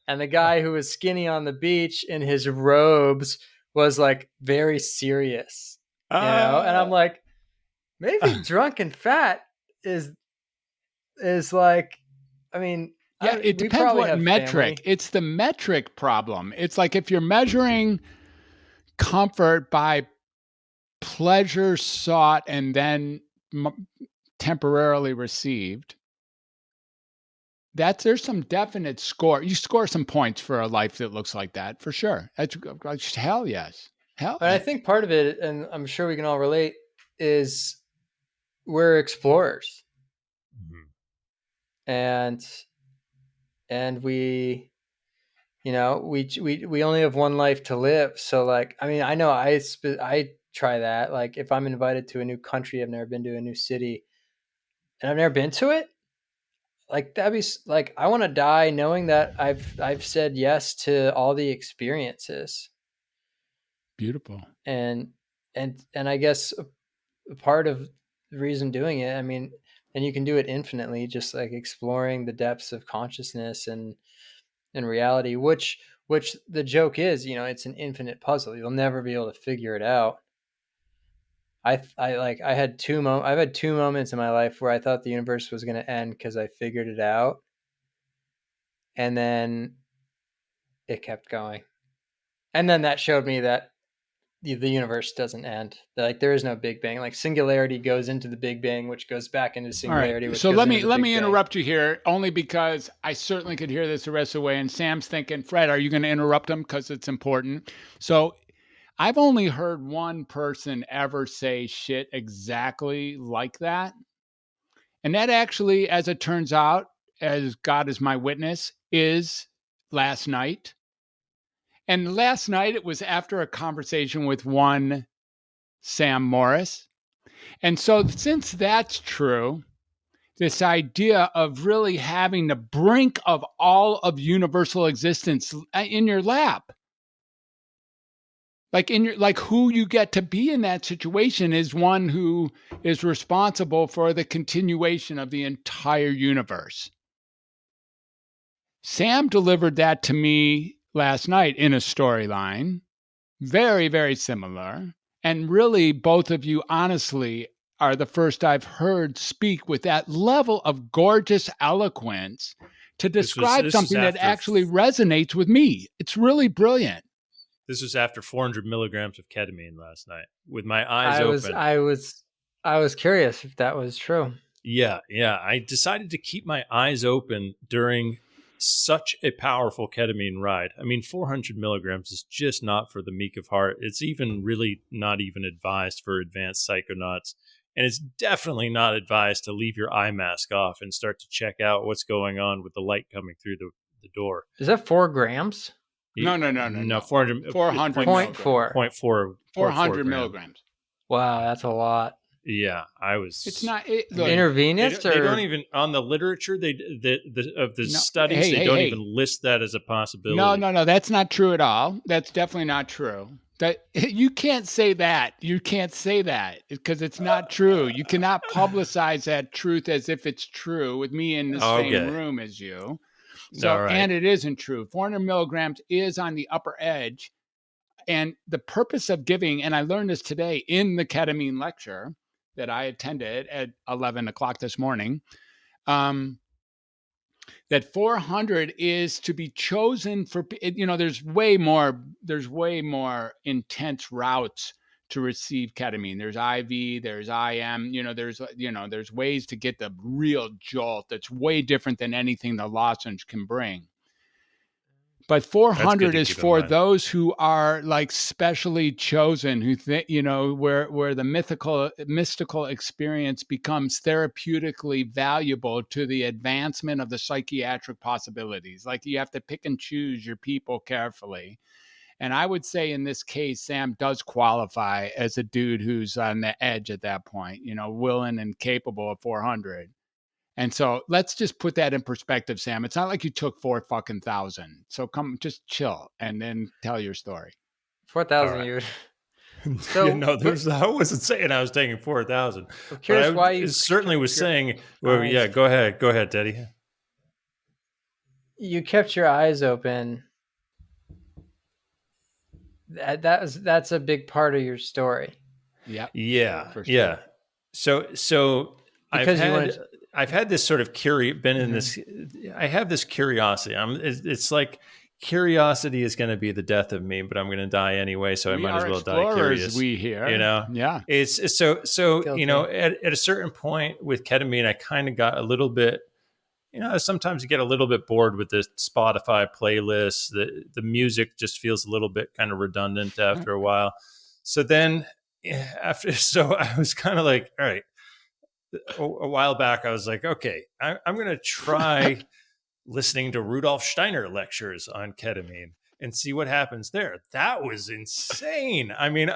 and the guy who was skinny on the beach in his robes was like very serious, and I'm like, maybe drunk and fat is like, I mean, Yeah, it we depends probably what have metric. family. It's the metric problem. It's like if you're measuring comfort by pleasure sought and then temporarily received, there's some definite score. You score some points for a life that looks like that, for sure. That's hell yes. Hell, But I think part of it, and I'm sure we can all relate, is we're explorers, and we, we only have one life to live. So like, I mean, I know I try that. Like, if I'm invited to a new country, I've never been to a new city, and I've never been to it, like that'd be like, I want to die knowing that I've said yes to all the experiences. beautiful. And I guess a part of the reason doing it, I mean, and you can do it infinitely, just like exploring the depths of consciousness and reality, which the joke is, it's an infinite puzzle. You'll never be able to figure it out. I've had two moments in my life where I thought the universe was going to end because I figured it out, and then it kept going, and then that showed me that the universe doesn't end. Like, there is no Big Bang. Like, singularity goes into the Big Bang, which goes back into All right. singularity, which So goes let into me the let Big me Bang. interrupt you here, only because I certainly could hear this the rest of the way. And Sam's thinking, Fred, are you going to interrupt him because it's important? So I've only heard one person ever say shit exactly like that. And that actually, as it turns out, as God is my witness, is last night. And last night it was after a conversation with one Sam Morris. And so, since that's true, this idea of really having the brink of all of universal existence in your lap, like who you get to be in that situation is one who is responsible for the continuation of the entire universe. Sam delivered that to me last night in a storyline, very, very similar. And really, both of you, honestly, are the first I've heard speak with that level of gorgeous eloquence to describe This was something that after actually resonates with me. It's really brilliant. 400 milligrams of ketamine last night with my eyes I was open. I was I was curious if that was true. Yeah. I decided to keep my eyes open during such a powerful ketamine ride. I mean, 400 milligrams is just not for the meek of heart. It's even really not even advised for advanced psychonauts. And it's definitely not advised to leave your eye mask off and start to check out what's going on with the light coming through the door. Is that 4 grams? No. No, 400. It's 400 Point milligrams. four. 0.4. 400 gram. milligrams. Wow, that's a lot. Yeah, I was. It's not I mean, Intravenous they don't or even on the literature. Of the no. studies, they don't even list that as a No, possibility. no, no. That's not true at all. That's definitely not true. That you can't say that. You can't say that because it's not true. You cannot publicize that truth as if it's true with me in the same Okay, room as you. all So, right. and it isn't true. 400 milligrams is on the upper edge. And the purpose of giving, and I learned this today in the ketamine lecture that I attended at 11 o'clock this morning. That 400 is to be chosen for, there's way more intense routes to receive ketamine. There's IV, there's IM, there's ways to get the real jolt that's way different than anything the lozenge can bring. But That's good 400 to is keep in for mind. those who are like specially chosen, who think, where the mystical experience becomes therapeutically valuable to the advancement of the psychiatric possibilities. Like you have to pick and choose your people carefully. And I would say in this case, Sam does qualify as a dude who's on the edge at that point, willing and capable of 400. And so let's just put that in perspective, Sam. It's not like you took 4,000. So come, just chill and then tell your story. 4,000 All you would. right. So No, I wasn't saying I was taking 4,000, I'm but curious why I you certainly kept was your saying. Well, yeah, eyes go ahead, Teddy. you kept your eyes open. That's a big part of your story Yep, Yeah, for sure. yeah. So because you wanted. I've had this sort of been in Mhm. this. I have this curiosity. It's like curiosity is going to be the death of me, but I'm going to die anyway, so I We might as are well die explorers, curious. we here. Yeah. It's so Guilty. at a certain point with ketamine, I kind of got a little bit. Sometimes you get a little bit bored with the Spotify playlist. The music just feels a little bit kind of redundant after a while. So then so I was kind of like, all right, a while back, I was like, okay, I'm going to try listening to Rudolf Steiner lectures on ketamine and see what happens there. That was insane. I mean,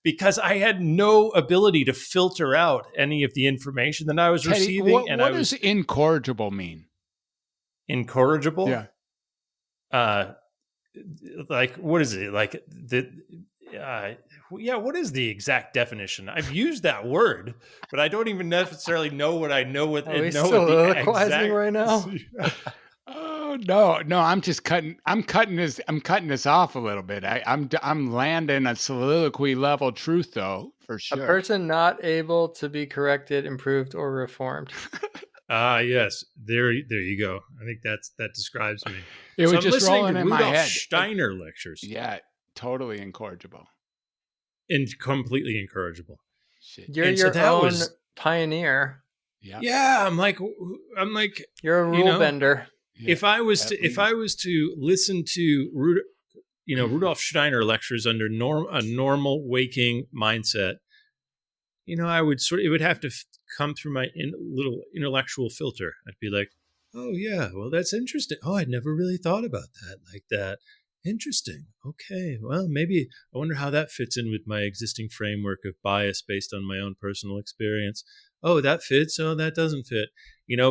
because I had no ability to filter out any of the information that I was Teddy, receiving, what, and what I does was incorrigible mean? incorrigible. Yeah. Uh, like, what is it? Like uh, yeah, what is the exact definition? I've used that word, but I don't even necessarily know what I know what Are we know what the soliloquizing exact. right now? Oh no, I'm just cutting. I'm cutting this off a little bit. I'm landing a soliloquy level truth though, for A sure. person not able to be corrected, improved, or reformed. Yes, there you go. I think that describes me. It So was I'm just listening to rolling in my Rudolf head. Steiner lectures, Yeah, totally incorrigible. and completely incorrigible. Shit. You're And so your that own was, pioneer. Yeah. yeah. I'm like, You're a you rule know, bender. Yeah, if I was at to if I was to listen to Rudolf Steiner lectures under a normal waking mindset, I would it would have to come through my little intellectual filter. I'd be like, oh yeah, well that's interesting. Oh, I'd never really thought about that like that. Interesting. Okay, well maybe I wonder how that fits in with my existing framework of bias based on my own personal experience. Oh, that fits. Oh, that doesn't fit.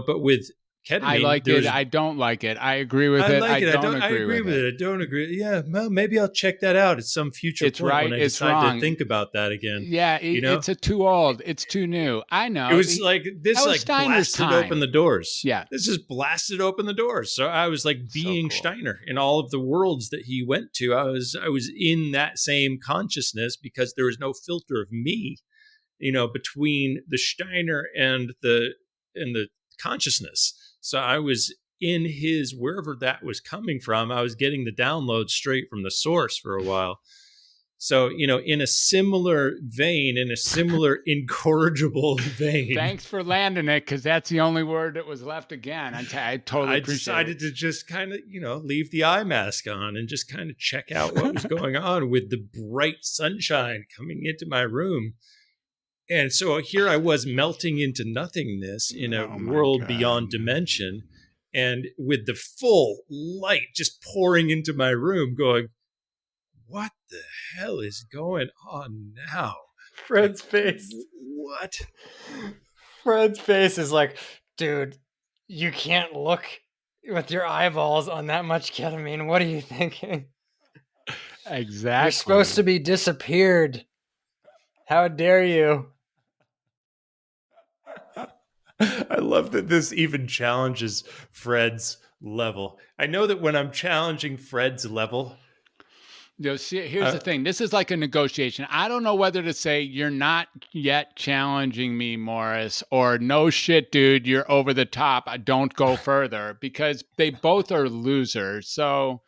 But with I ketamine, like it. there's I don't like it. I agree with I it. like I it. don't I agree agree with with it. it. I don't agree. Yeah, well, maybe I'll check that out at some future It's point when right. I It's decide to wrong. think about that again. Yeah, You know, it's too old. It's too new. I it know. was like this, That was like Steiner's blasted open time. the doors. Yeah. This just blasted open the doors. So I was like So being cool. Steiner in all of the worlds that he went to. I was in that same consciousness because there was no filter of me, between the Steiner and the consciousness. So I was in his, wherever that was coming from. I was getting the download straight from the source for a while. So, in a similar vein, in a similar incorrigible vein, Thanks for landing it, because that's the only word that was left again. I totally I appreciate decided it. to just kind of, leave the eye mask on and just kind of check out what was going on with the bright sunshine coming into my room. And so here I was melting into nothingness in a Oh my world God. beyond dimension. And with the full light just pouring into my room, going, what the hell is going on now? Fred's face. What? Fred's face is like, dude, you can't look with your eyeballs on that much ketamine. What are you thinking? Exactly. You're supposed to be disappeared. How dare you? I love that this even challenges Fred's level. I know that when I'm challenging Fred's level, See, here's the thing. This is like a negotiation. I don't know whether to say you're not yet challenging me, Morris, or no shit, dude, you're over the top. I don't go further, because they both are losers. So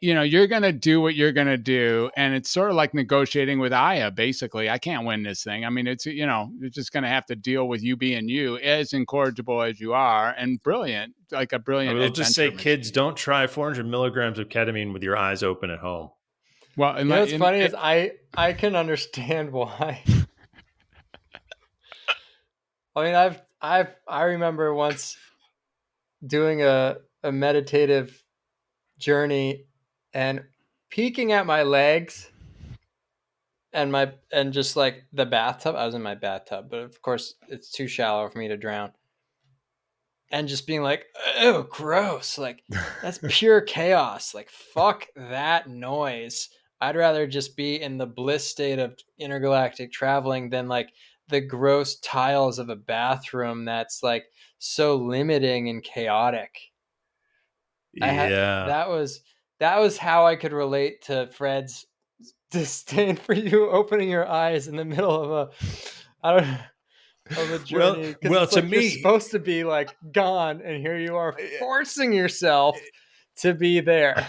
you're going to do what you're going to do. And it's sort of like negotiating with Aya, basically. I can't win this thing. I mean, you're just going to have to deal with you being you, as incorrigible as you are, and brilliant, like a brilliant. I will just say, machine. kids, don't try 400 milligrams of ketamine with your eyes open at home. Well, You know what's funny is I can understand why. I mean, I remember once doing a meditative journey and peeking at my legs and just like the bathtub. I was in my bathtub, but of course it's too shallow for me to drown. And just being like, oh, gross. Like, that's pure chaos. Like, fuck that noise. I'd rather just be in the bliss state of intergalactic traveling than like the gross tiles of a bathroom that's like so limiting and chaotic. That was how I could relate to Fred's disdain for you opening your eyes in the middle of a journey. Well, it's to like me, you're supposed to be like gone, and here you are forcing yourself to be there.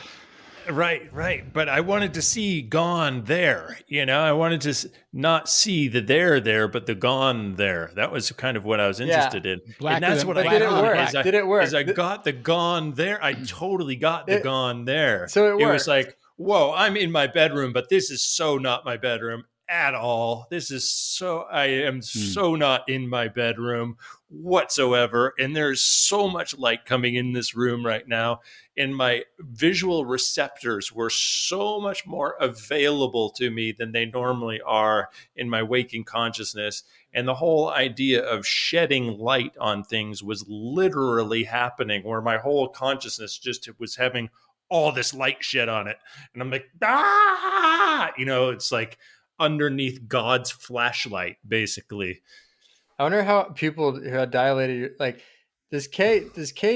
Right. But I wanted to see gone there. I wanted to not see the there, but the gone there. That was kind of what I was interested in. And that's what I got. Did it work? As I got the gone there, I totally got the gone there. So it was like, whoa, I'm in my bedroom, but this is so not my bedroom at all. I am so not in my bedroom whatsoever. And there's so much light coming in this room right now. And my visual receptors were so much more available to me than they normally are in my waking consciousness. And the whole idea of shedding light on things was literally happening, where my whole consciousness just was having all this light shed on it. And I'm like, it's like underneath God's flashlight, basically. I wonder how people who had dilated, like, does K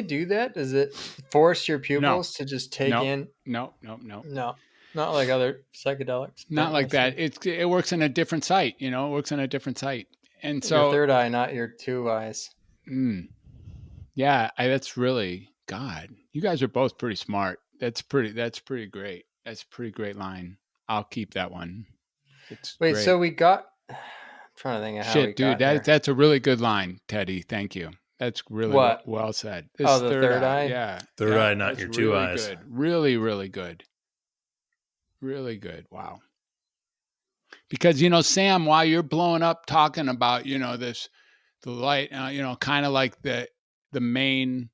do that? Does it force your pupils to just take in? No. Not like other psychedelics. Not like that. It works in a different site. It works in a different site. And so your third eye, not your two eyes. Yeah, that's really God. You guys are both pretty smart. That's pretty great. That's a pretty great line. I'll keep that one. Great. So we got. I'm trying to think of how we dude. That's a really good line, Teddy. Thank you. That's really well said. The third eye. Yeah, third eye, not your two really eyes. Good. Really, really good. Really good. Wow. Because Sam, while you're blowing up talking about the light, kind of like the Maine.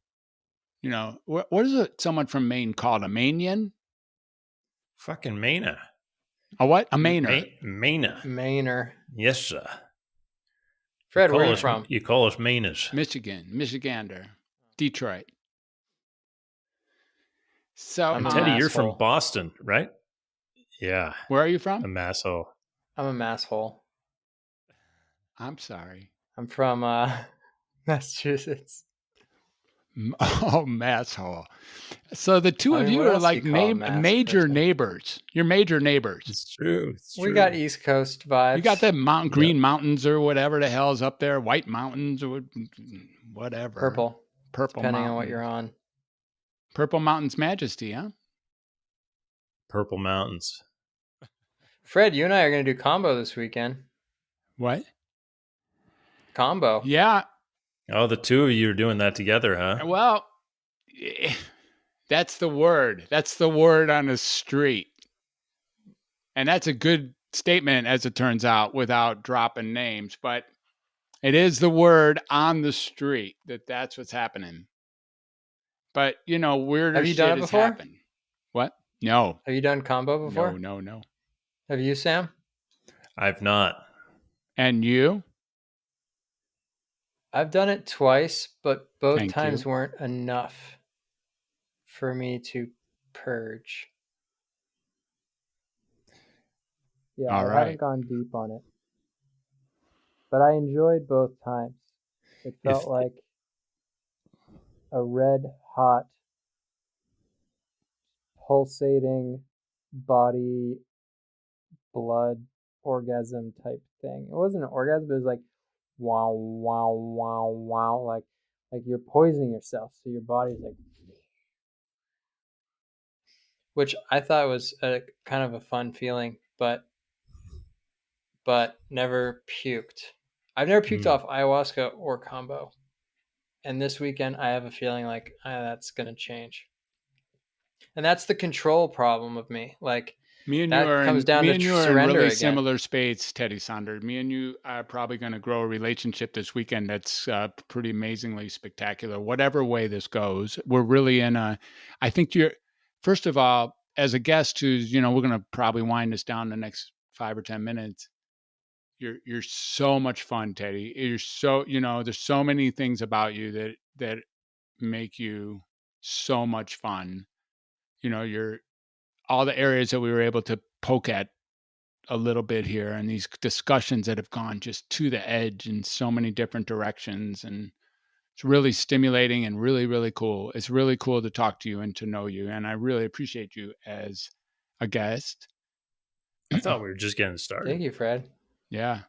What is it? Someone from Maine called a Manian? Fucking Maina. A what? A Mainer. Mainer. Yes, sir. Fred, where are you from? You call us Mainers. Michigander. Detroit. So, and Teddy, you're from Boston, right? Yeah. Where are you from? A masshole. I'm a masshole. I'm sorry. I'm from Massachusetts. Oh, masshole. So the two of you are like major neighbors. You're major neighbors. It's true. We got East Coast vibes. You got the green mountains or whatever the hell is up there. White mountains or whatever. Purple. Depending mountain. on what you're on. Purple Mountains Majesty, huh? Purple Mountains. Fred, you and I are going to do combo this weekend. What? Combo. Yeah. Oh, the two of you are doing that together, huh? Well, that's the word. That's the word on the street. And that's a good statement, as it turns out, without dropping names. But it is the word on the street that's what's happening. But, weirder Have you done it before? Happened. What? No. Have you done combo before? No. Have you, Sam? I've not. And you? I've done it twice, but both Thank times you. weren't enough for me to purge. Yeah, All I right. haven't gone deep on it, but I enjoyed both times. It felt If like a red hot, pulsating body blood orgasm type thing. It wasn't an orgasm, but it was like wow, wow, wow, wow, like you're poisoning yourself, so your body's like, which I thought was a kind of a fun feeling, but never puked. I've never puked off ayahuasca or combo, and this weekend I have a feeling like that's gonna change, and that's the control problem of me. Like that comes down to Me and you are in surrender really again. similar space, Teddy Saunders. Me and you are probably going to grow a relationship this weekend that's pretty amazingly spectacular. Whatever way this goes, we're really in a. I think you're. First of all, as a guest who's, we're going to probably wind this down the next 5 or 10 minutes. You're so much fun, Teddy. You're so, there's so many things about you that make you so much fun. You're all the areas that we were able to poke at a little bit here, and these discussions that have gone just to the edge in so many different directions, and it's really stimulating and really, really cool. It's really cool to talk to you and to know you, and I really appreciate you as a guest. I thought we were just getting started. Thank you, Fred. Yeah.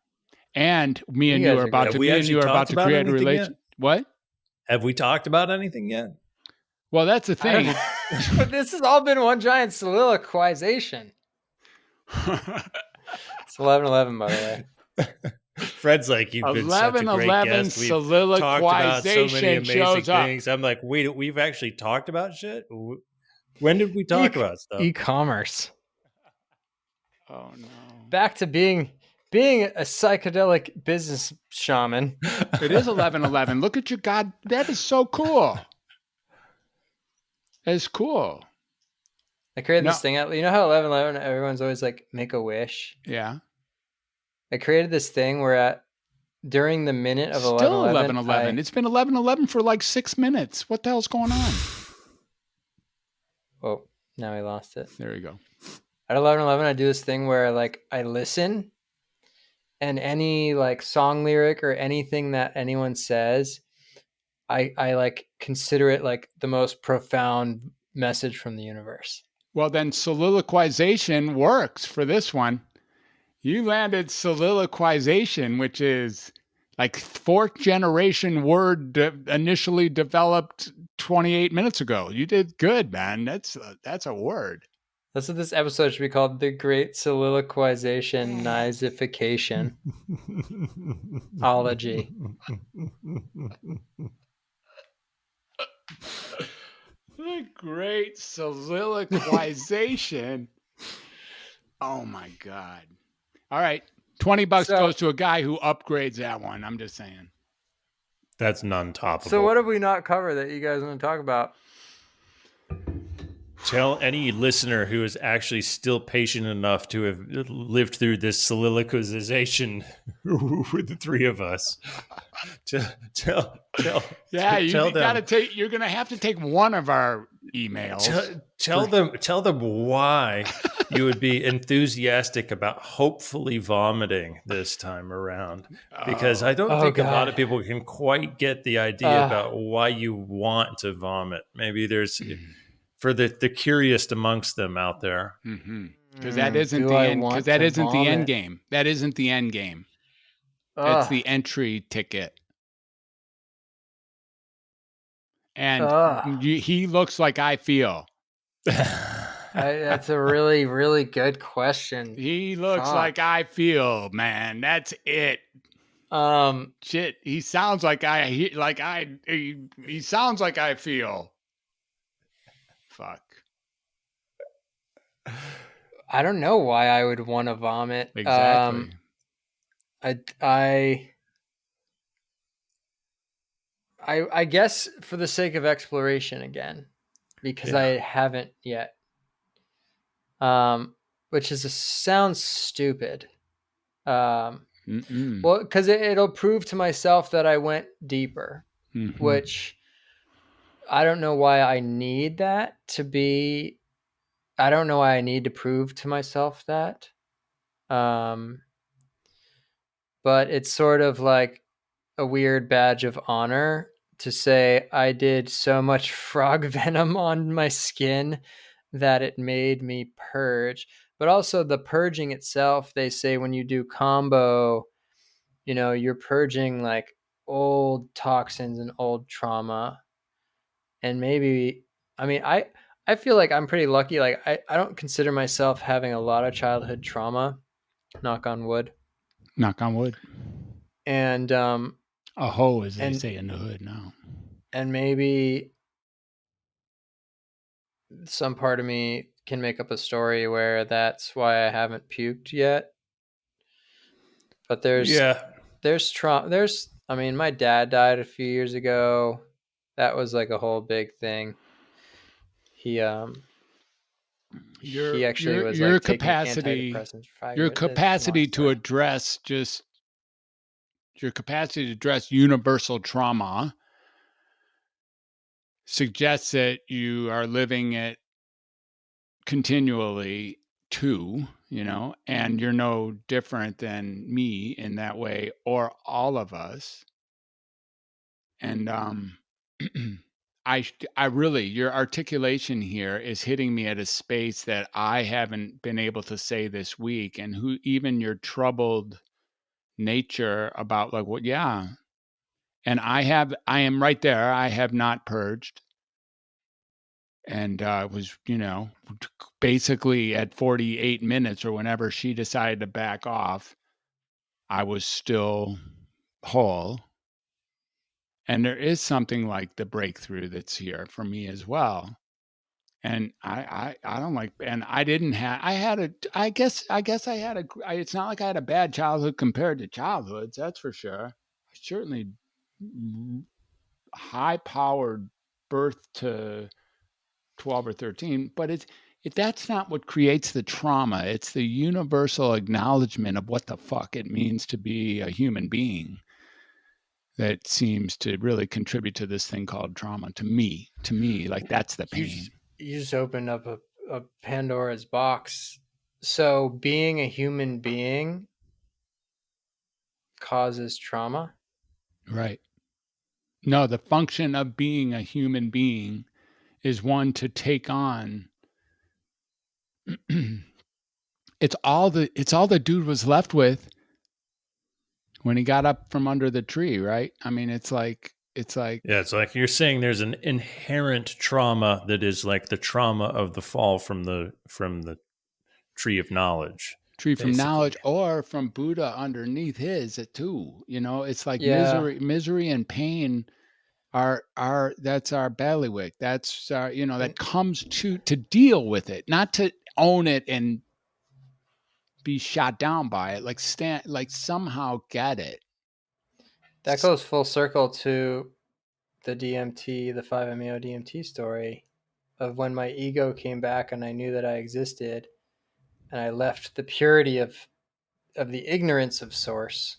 And me You and you guys are are about great. to Have we me and actually you are about talked to about create a anything yet? relation. What? Have we talked about anything yet? Well, that's the I don't thing. know. But this has all been one giant soliloquization. It's 11:11, by the way. Fred's like, you've been such a great 11:11 guest. We've talked about so many soliloquization amazing shows up. things. I'm like, wait, we've actually talked about shit? When did we talk about stuff? E-commerce. Oh no. Back to being a psychedelic business shaman. It is 11:11. Look at your God. That is so cool. It's cool. I created No. this thing out. You know how 11:11 everyone's always like make a wish. Yeah. I created this thing where during the minute of Still 11:11, 11:11. It's been 11:11 for like 6 minutes. What the hell's going on? Oh, now I lost it. There you go. At 11:11, I do this thing where like I listen, and any like song lyric or anything that anyone says, I like consider it like the most profound message from the universe. Well, then soliloquization works for this one. You landed soliloquization, which is like fourth generation word initially developed 28 minutes ago. You did good, man. That's a word. That's what this episode should be called: the Great Soliloquization Nizification Ology. The great soliloquization. Oh my God. All right. $20 goes to a guy who upgrades that one. I'm just saying. That's non-toppable. So what have we not covered that you guys want to talk about? Tell any listener who is actually still patient enough to have lived through this soliloquization with the three of us. Tell Yeah, tell them. You're gonna have to take one of our emails. Tell them why you would be enthusiastic about hopefully vomiting this time around, because I don't think a lot of people can quite get the idea about why you want to vomit. Maybe there's for the curious amongst them out there, because that isn't the end. Because that isn't the end game. That isn't the end game. It's the entry ticket. And he looks like I feel. That's a really, really good question. He looks like I feel, man. That's it. Shit. He sounds like he sounds like I feel. Fuck. I don't know why I would want to vomit. Exactly. I guess for the sake of exploration again, because I haven't yet. Which sounds stupid. Well, because it'll prove to myself that I went deeper, which I don't know why I need that to be. I don't know why I need to prove to myself that. But it's sort of like a weird badge of honor to say I did so much frog venom on my skin that it made me purge. But also the purging itself, they say when you do combo, you're purging like old toxins and old trauma. And maybe, I feel like I'm pretty lucky. Like I don't consider myself having a lot of childhood trauma, knock on wood. Knock on wood. And a hoe, as they say in the hood now. And maybe some part of me can make up a story where that's why I haven't puked yet. But there's trauma. My dad died a few years ago. That was like a whole big thing. He actually was your like capacity, taking antidepressants for 5 your years. capacity to address universal trauma suggests that you are living it continually too, and you're no different than me in that way, or all of us. And I really, your articulation here is hitting me at a space that I haven't been able to say this week, and even your troubled nature about like, what, yeah. And I am right there. I have not purged. And was, basically at 48 minutes or whenever she decided to back off, I was still whole. And there is something like the breakthrough that's here for me as well. And I don't like, and I didn't have, I guess I had it's not like I had a bad childhood compared to childhoods. That's for sure. I certainly high powered birth to 12 or 13, but that's not what creates the trauma. It's the universal acknowledgement of what the fuck it means to be a human being that seems to really contribute to this thing called trauma. To me, like that's the pain. You just opened up a Pandora's box. So being a human being causes trauma? Right. No, the function of being a human being is one to take on. It's all the dude was left with when he got up from under the tree, right? I mean, it's like yeah, it's like you're saying there's an inherent trauma that is like the trauma of the fall from the tree of knowledge. Tree from knowledge, or from Buddha underneath his too. It's like misery and pain are that's our bailiwick. That's our, that comes to deal with it, not to own it and be shot down by it. Like somehow get it. That goes full circle to the DMT, the 5-MeO DMT story of when my ego came back and I knew that I existed, and I left the purity of the ignorance of source,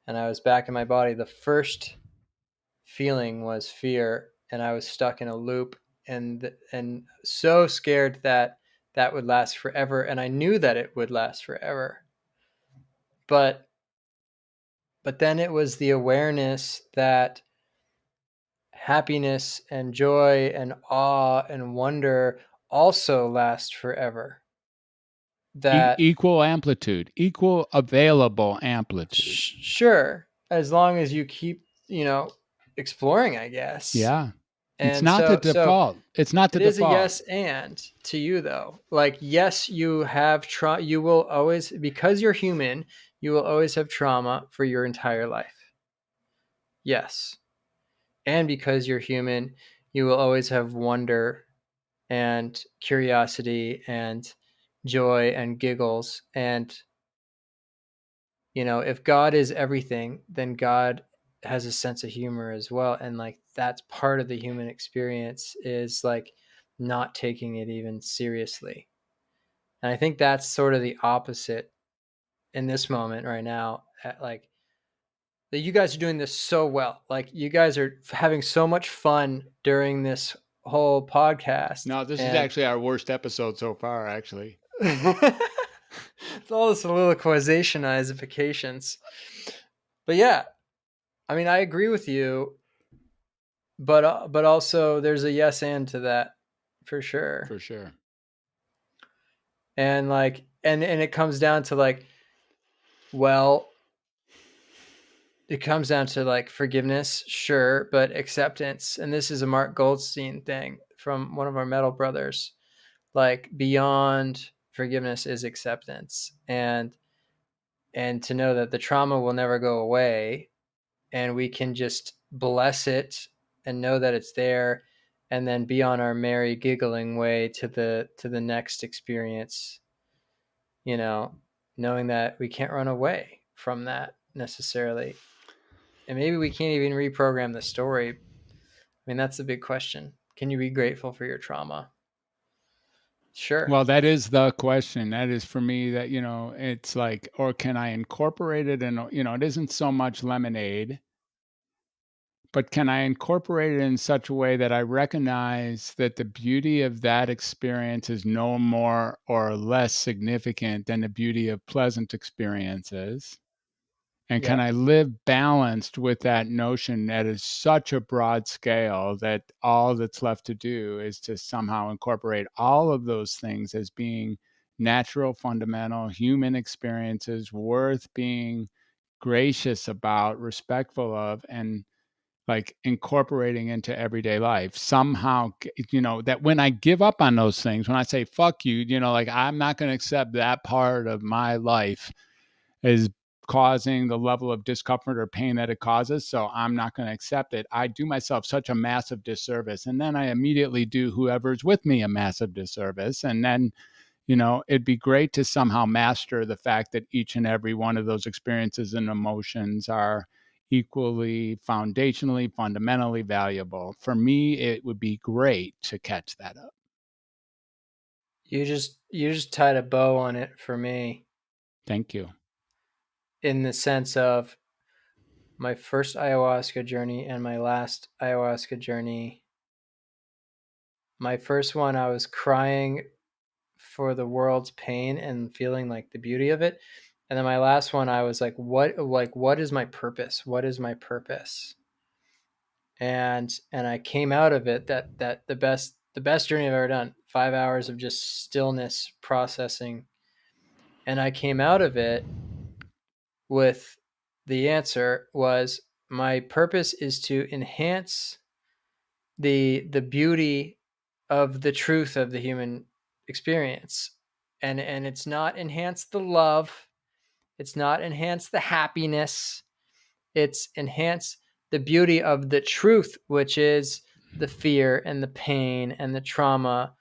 and I was back in my body. The first feeling was fear, and I was stuck in a loop and so scared that would last forever, and I knew that it would last forever. But then it was the awareness that happiness and joy and awe and wonder also last forever. That equal amplitude, equal available amplitude. Sure, as long as you keep, exploring, I guess. Yeah. And it's not the default. It's not the default. It is a yes and to you though. Like, yes, you have trauma. You will always, because you're human, you will always have trauma for your entire life. Yes. And because you're human, you will always have wonder and curiosity and joy and giggles. And, if God is everything, then God has a sense of humor as well. And like, that's part of the human experience, is like not taking it even seriously. And I think that's sort of the opposite in this moment right now, like that you guys are doing this so well. Like you guys are having so much fun during this whole podcast. No, this is And actually our worst episode so far, actually. it's all the soliloquization-ifications. But yeah, I mean, I agree with you, but also there's a yes and to that for sure. For sure. And like, and it comes down to like, well, it comes down to like forgiveness, sure, but acceptance. And this is a Mark Goldstein thing from one of our metal brothers. Like beyond forgiveness is acceptance, and to know that the trauma will never go away, and we can just bless it and know that it's there, and then be on our merry giggling way to the next experience, you know, knowing that we can't run away from that necessarily. And maybe we can't even reprogram the story. I mean, that's the big question. Can you be grateful for your trauma? Sure. Well, that is the question. That is for me that, it's like, or can I incorporate it in, it isn't so much lemonade, but can I incorporate it in such a way that I recognize that the beauty of that experience is no more or less significant than the beauty of pleasant experiences? And can Yep. I live balanced with that notion that is such a broad scale that all that's left to do is to somehow incorporate all of those things as being natural, fundamental human experiences worth being gracious about, respectful of, and like incorporating into everyday life somehow, that when I give up on those things, when I say, fuck you, like I'm not going to accept that part of my life is causing the level of discomfort or pain that it causes. So I'm not going to accept it. I do myself such a massive disservice. And then I immediately do whoever's with me a massive disservice. And then, it'd be great to somehow master the fact that each and every one of those experiences and emotions are equally foundationally, fundamentally valuable. For me, it would be great to catch that up. You just tied a bow on it for me, Thank you. in the sense of my first ayahuasca journey and my last ayahuasca journey. My first one, I was crying for the world's pain and feeling like the beauty of it. And then my last one, I was like, what is my purpose? What is my purpose? And I came out of it that the best journey I've ever done. 5 hours of just stillness processing. And I came out of it with the answer was, my purpose is to enhance the beauty of the truth of the human experience. And it's not enhance the love, it's not enhance the happiness, it's enhance the beauty of the truth, which is the fear and the pain and the trauma.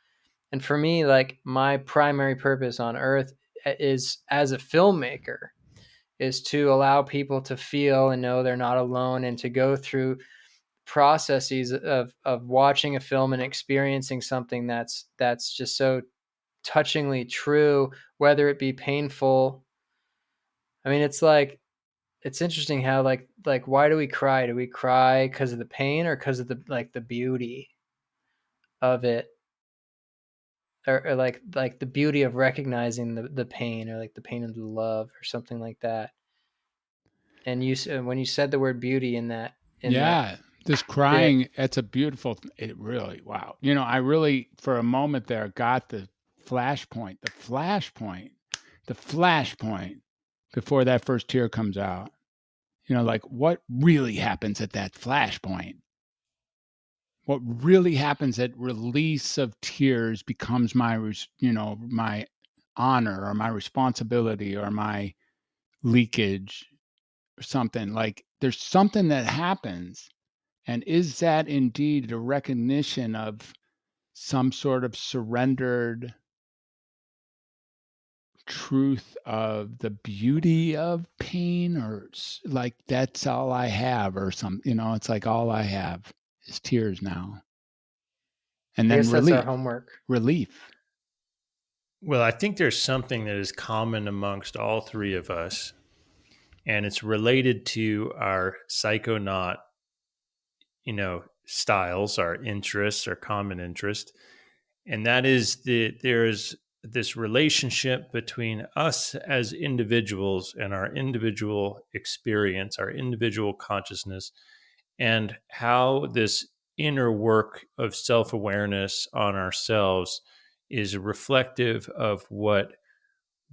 And for me, like, my primary purpose on earth is, as a filmmaker, is to allow people to feel and know they're not alone, and to go through processes of watching a film and experiencing something that's just so touchingly true, whether it be painful. I mean, it's interesting how like why do we cry? Do we cry because of the pain, or because of the beauty of it, or like the beauty of recognizing the pain, or like the pain of the love, or something like that? And when you said the word beauty in that Yeah, this bit, crying, it's a beautiful, it really, wow. I really, for a moment there, got the flashpoint, the flashpoint before that first tear comes out. Like what really happens at that flashpoint? What really happens at release of tears becomes my honor or my responsibility or my leakage or something. Like there's something that happens. And is that indeed a recognition of some sort of surrendered truth of the beauty of pain, or like that's all I have, or it's like all I have is tears now. And I then guess that's our relief, homework. relief. Well, I think there's something that is common amongst all three of us, and it's related to our psychonaut, styles, our interests, our common interest. And that is there's this relationship between us as individuals and our individual experience, our individual consciousness, and how this inner work of self awareness on ourselves is reflective of what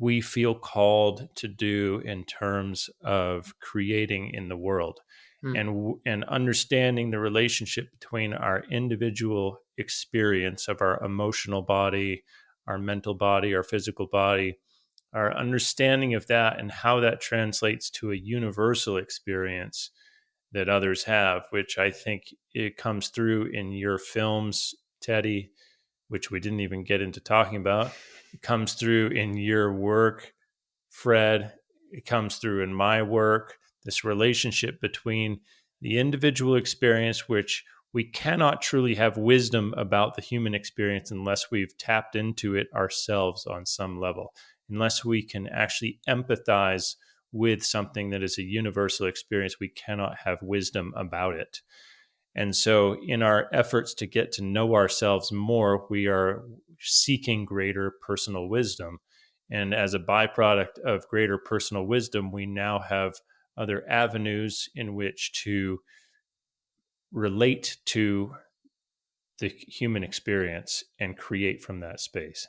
we feel called to do in terms of creating in the world, Hmm. and understanding the relationship between our individual experience of our emotional body, our mental body, our physical body, our understanding of that and how that translates to a universal experience that others have, which I think it comes through in your films, Teddy, which we didn't even get into talking about. It comes through in your work, Fred. It comes through in my work. This relationship between the individual experience, which we cannot truly have wisdom about the human experience unless we've tapped into it ourselves on some level, unless we can actually empathize with something that is a universal experience, we cannot have wisdom about it. And so, in our efforts to get to know ourselves more, we are seeking greater personal wisdom. And as a byproduct of greater personal wisdom, we now have other avenues in which to relate to the human experience and create from that space.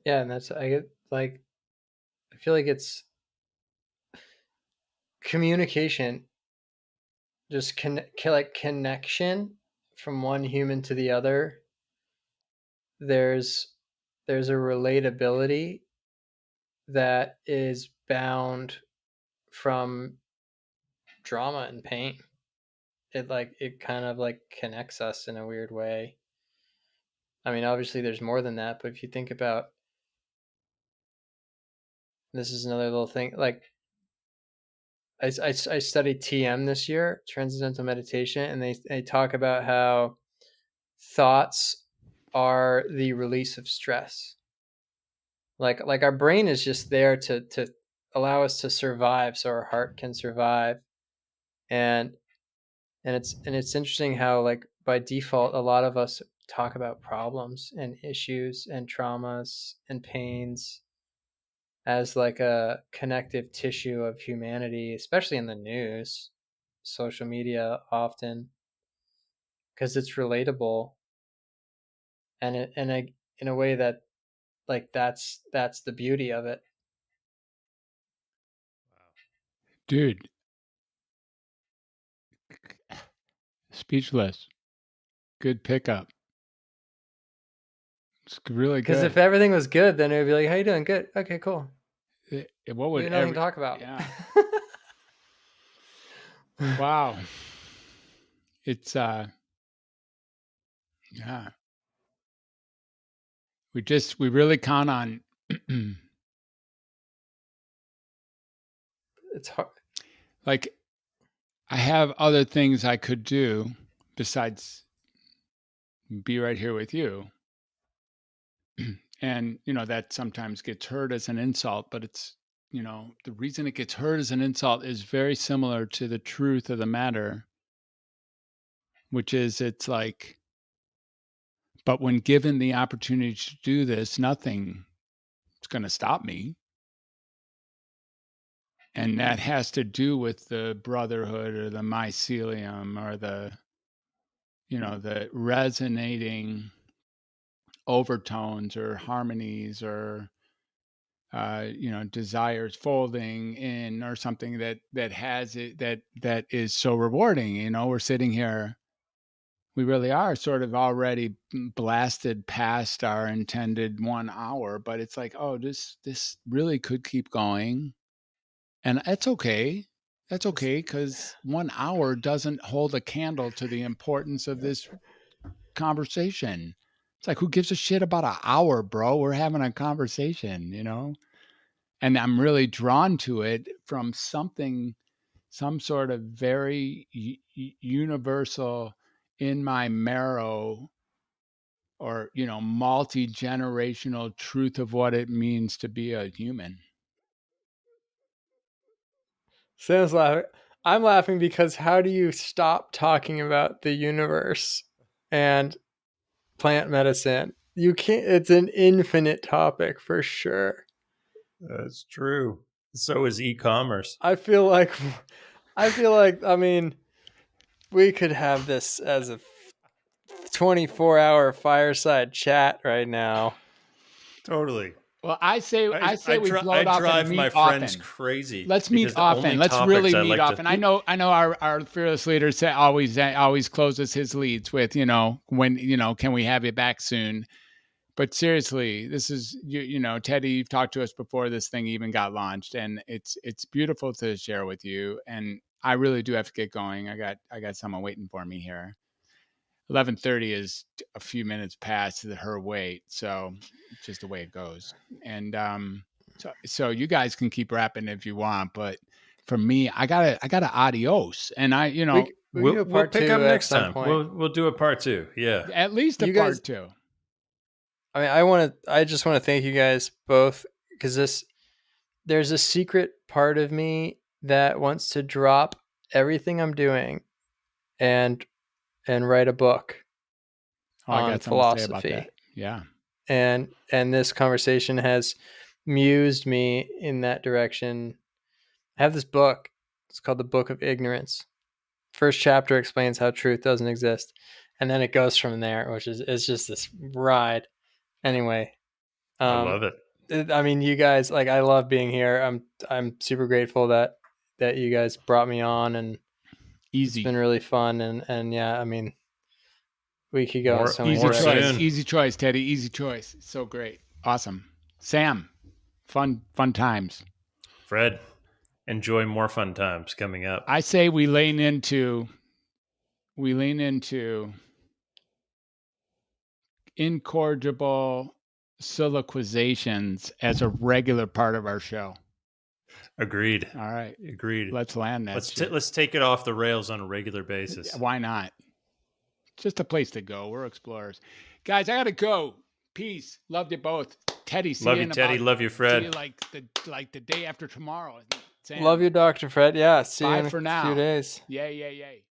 Yeah, and that's I get like I feel like it's communication, just like connection from one human to the other. There's there's a relatability that is bound from drama and pain. It kind of like connects us in a weird way. I mean, obviously there's more than that, but if you think about, this is another little thing. Like I studied TM this year, transcendental meditation, and they talk about how thoughts are the release of stress. Like our brain is just there to allow us to survive, so our heart can survive. And it's interesting how, like, by default a lot of us talk about problems and issues and traumas and pains as like a connective tissue of humanity, especially in the news, social media often, because it's relatable, and in a way that, like, that's the beauty of it. Dude, speechless. Good pickup. It's really Because if good. everything was good, then it would be like, "How you doing? Good. Okay, cool. What We would have nothing to every, talk about." yeah. Wow. It's, yeah. We really count on, It's hard. like, I have other things I could do besides be right here with you. And, that sometimes gets heard as an insult, but the reason it gets heard as an insult is very similar to the truth of the matter, which is it's like, but when given the opportunity to do this, nothing is going to stop me. And that has to do with the brotherhood or the mycelium or the resonating overtones or harmonies or desires folding in or something that has it that is so rewarding. We're sitting here, we really are sort of already blasted past our intended 1 hour, but it's like, oh, this really could keep going, and that's okay. That's okay, because 1 hour doesn't hold a candle to the importance of this conversation. It's like, who gives a shit about an hour, bro? We're having a conversation. And I'm really drawn to it from some sort of very universal, in my marrow or, multi-generational truth of what it means to be a human. Sam's laughing. I'm laughing because how do you stop talking about the universe and plant medicine? You can't. It's an infinite topic for sure. That's true. So is e-commerce. I feel like, I mean, we could have this as a 24-hour fireside chat right now. Totally. Well, I say we blow it I off drive and meet my often. friends crazy. Let's meet often. Let's really meet often. I know our fearless leader always closes his leads with, when, can we have you back soon? But seriously, this is, Teddy, you've talked to us before this thing even got launched, and it's beautiful to share with you. And I really do have to get going. I got someone waiting for me here. 11:30 is a few minutes past her wait, so it's just the way it goes. And so you guys can keep rapping if you want, but for me, I gotta adios. And we'll pick up next time. Point. We'll do a part 2. Yeah, at least a part 2. I mean, I just want to thank you guys both, because there's a secret part of me that wants to drop everything I'm doing and write a book on philosophy. Yeah. And this conversation has mused me in that direction. I have this book. It's called The Book of Ignorance. First chapter explains how truth doesn't exist, and then it goes from there, which is it's just this ride. Anyway, I love it. I mean, you guys, like, I love being here. I'm super grateful that you guys brought me on, and easy. It's been really fun, and yeah, I mean, we could go so easy choice. Easy choice, Teddy. Easy choice. So great. Awesome. Sam, fun times. Fred, enjoy more fun times coming up. I say we lean into incorrigible soliloquizations as a regular part of our show. Agreed. All right. Agreed. Let's land that. Let's take it off the rails on a regular basis. Why not? Just a place to go. We're explorers. Guys, I got to go. Peace. Loved you both. Teddy, see love you you, Teddy. Love you, Fred. See you like the day after tomorrow. Sam. Love you, Dr. Fred. Yeah, see Bye you in for a now. few days. Yay.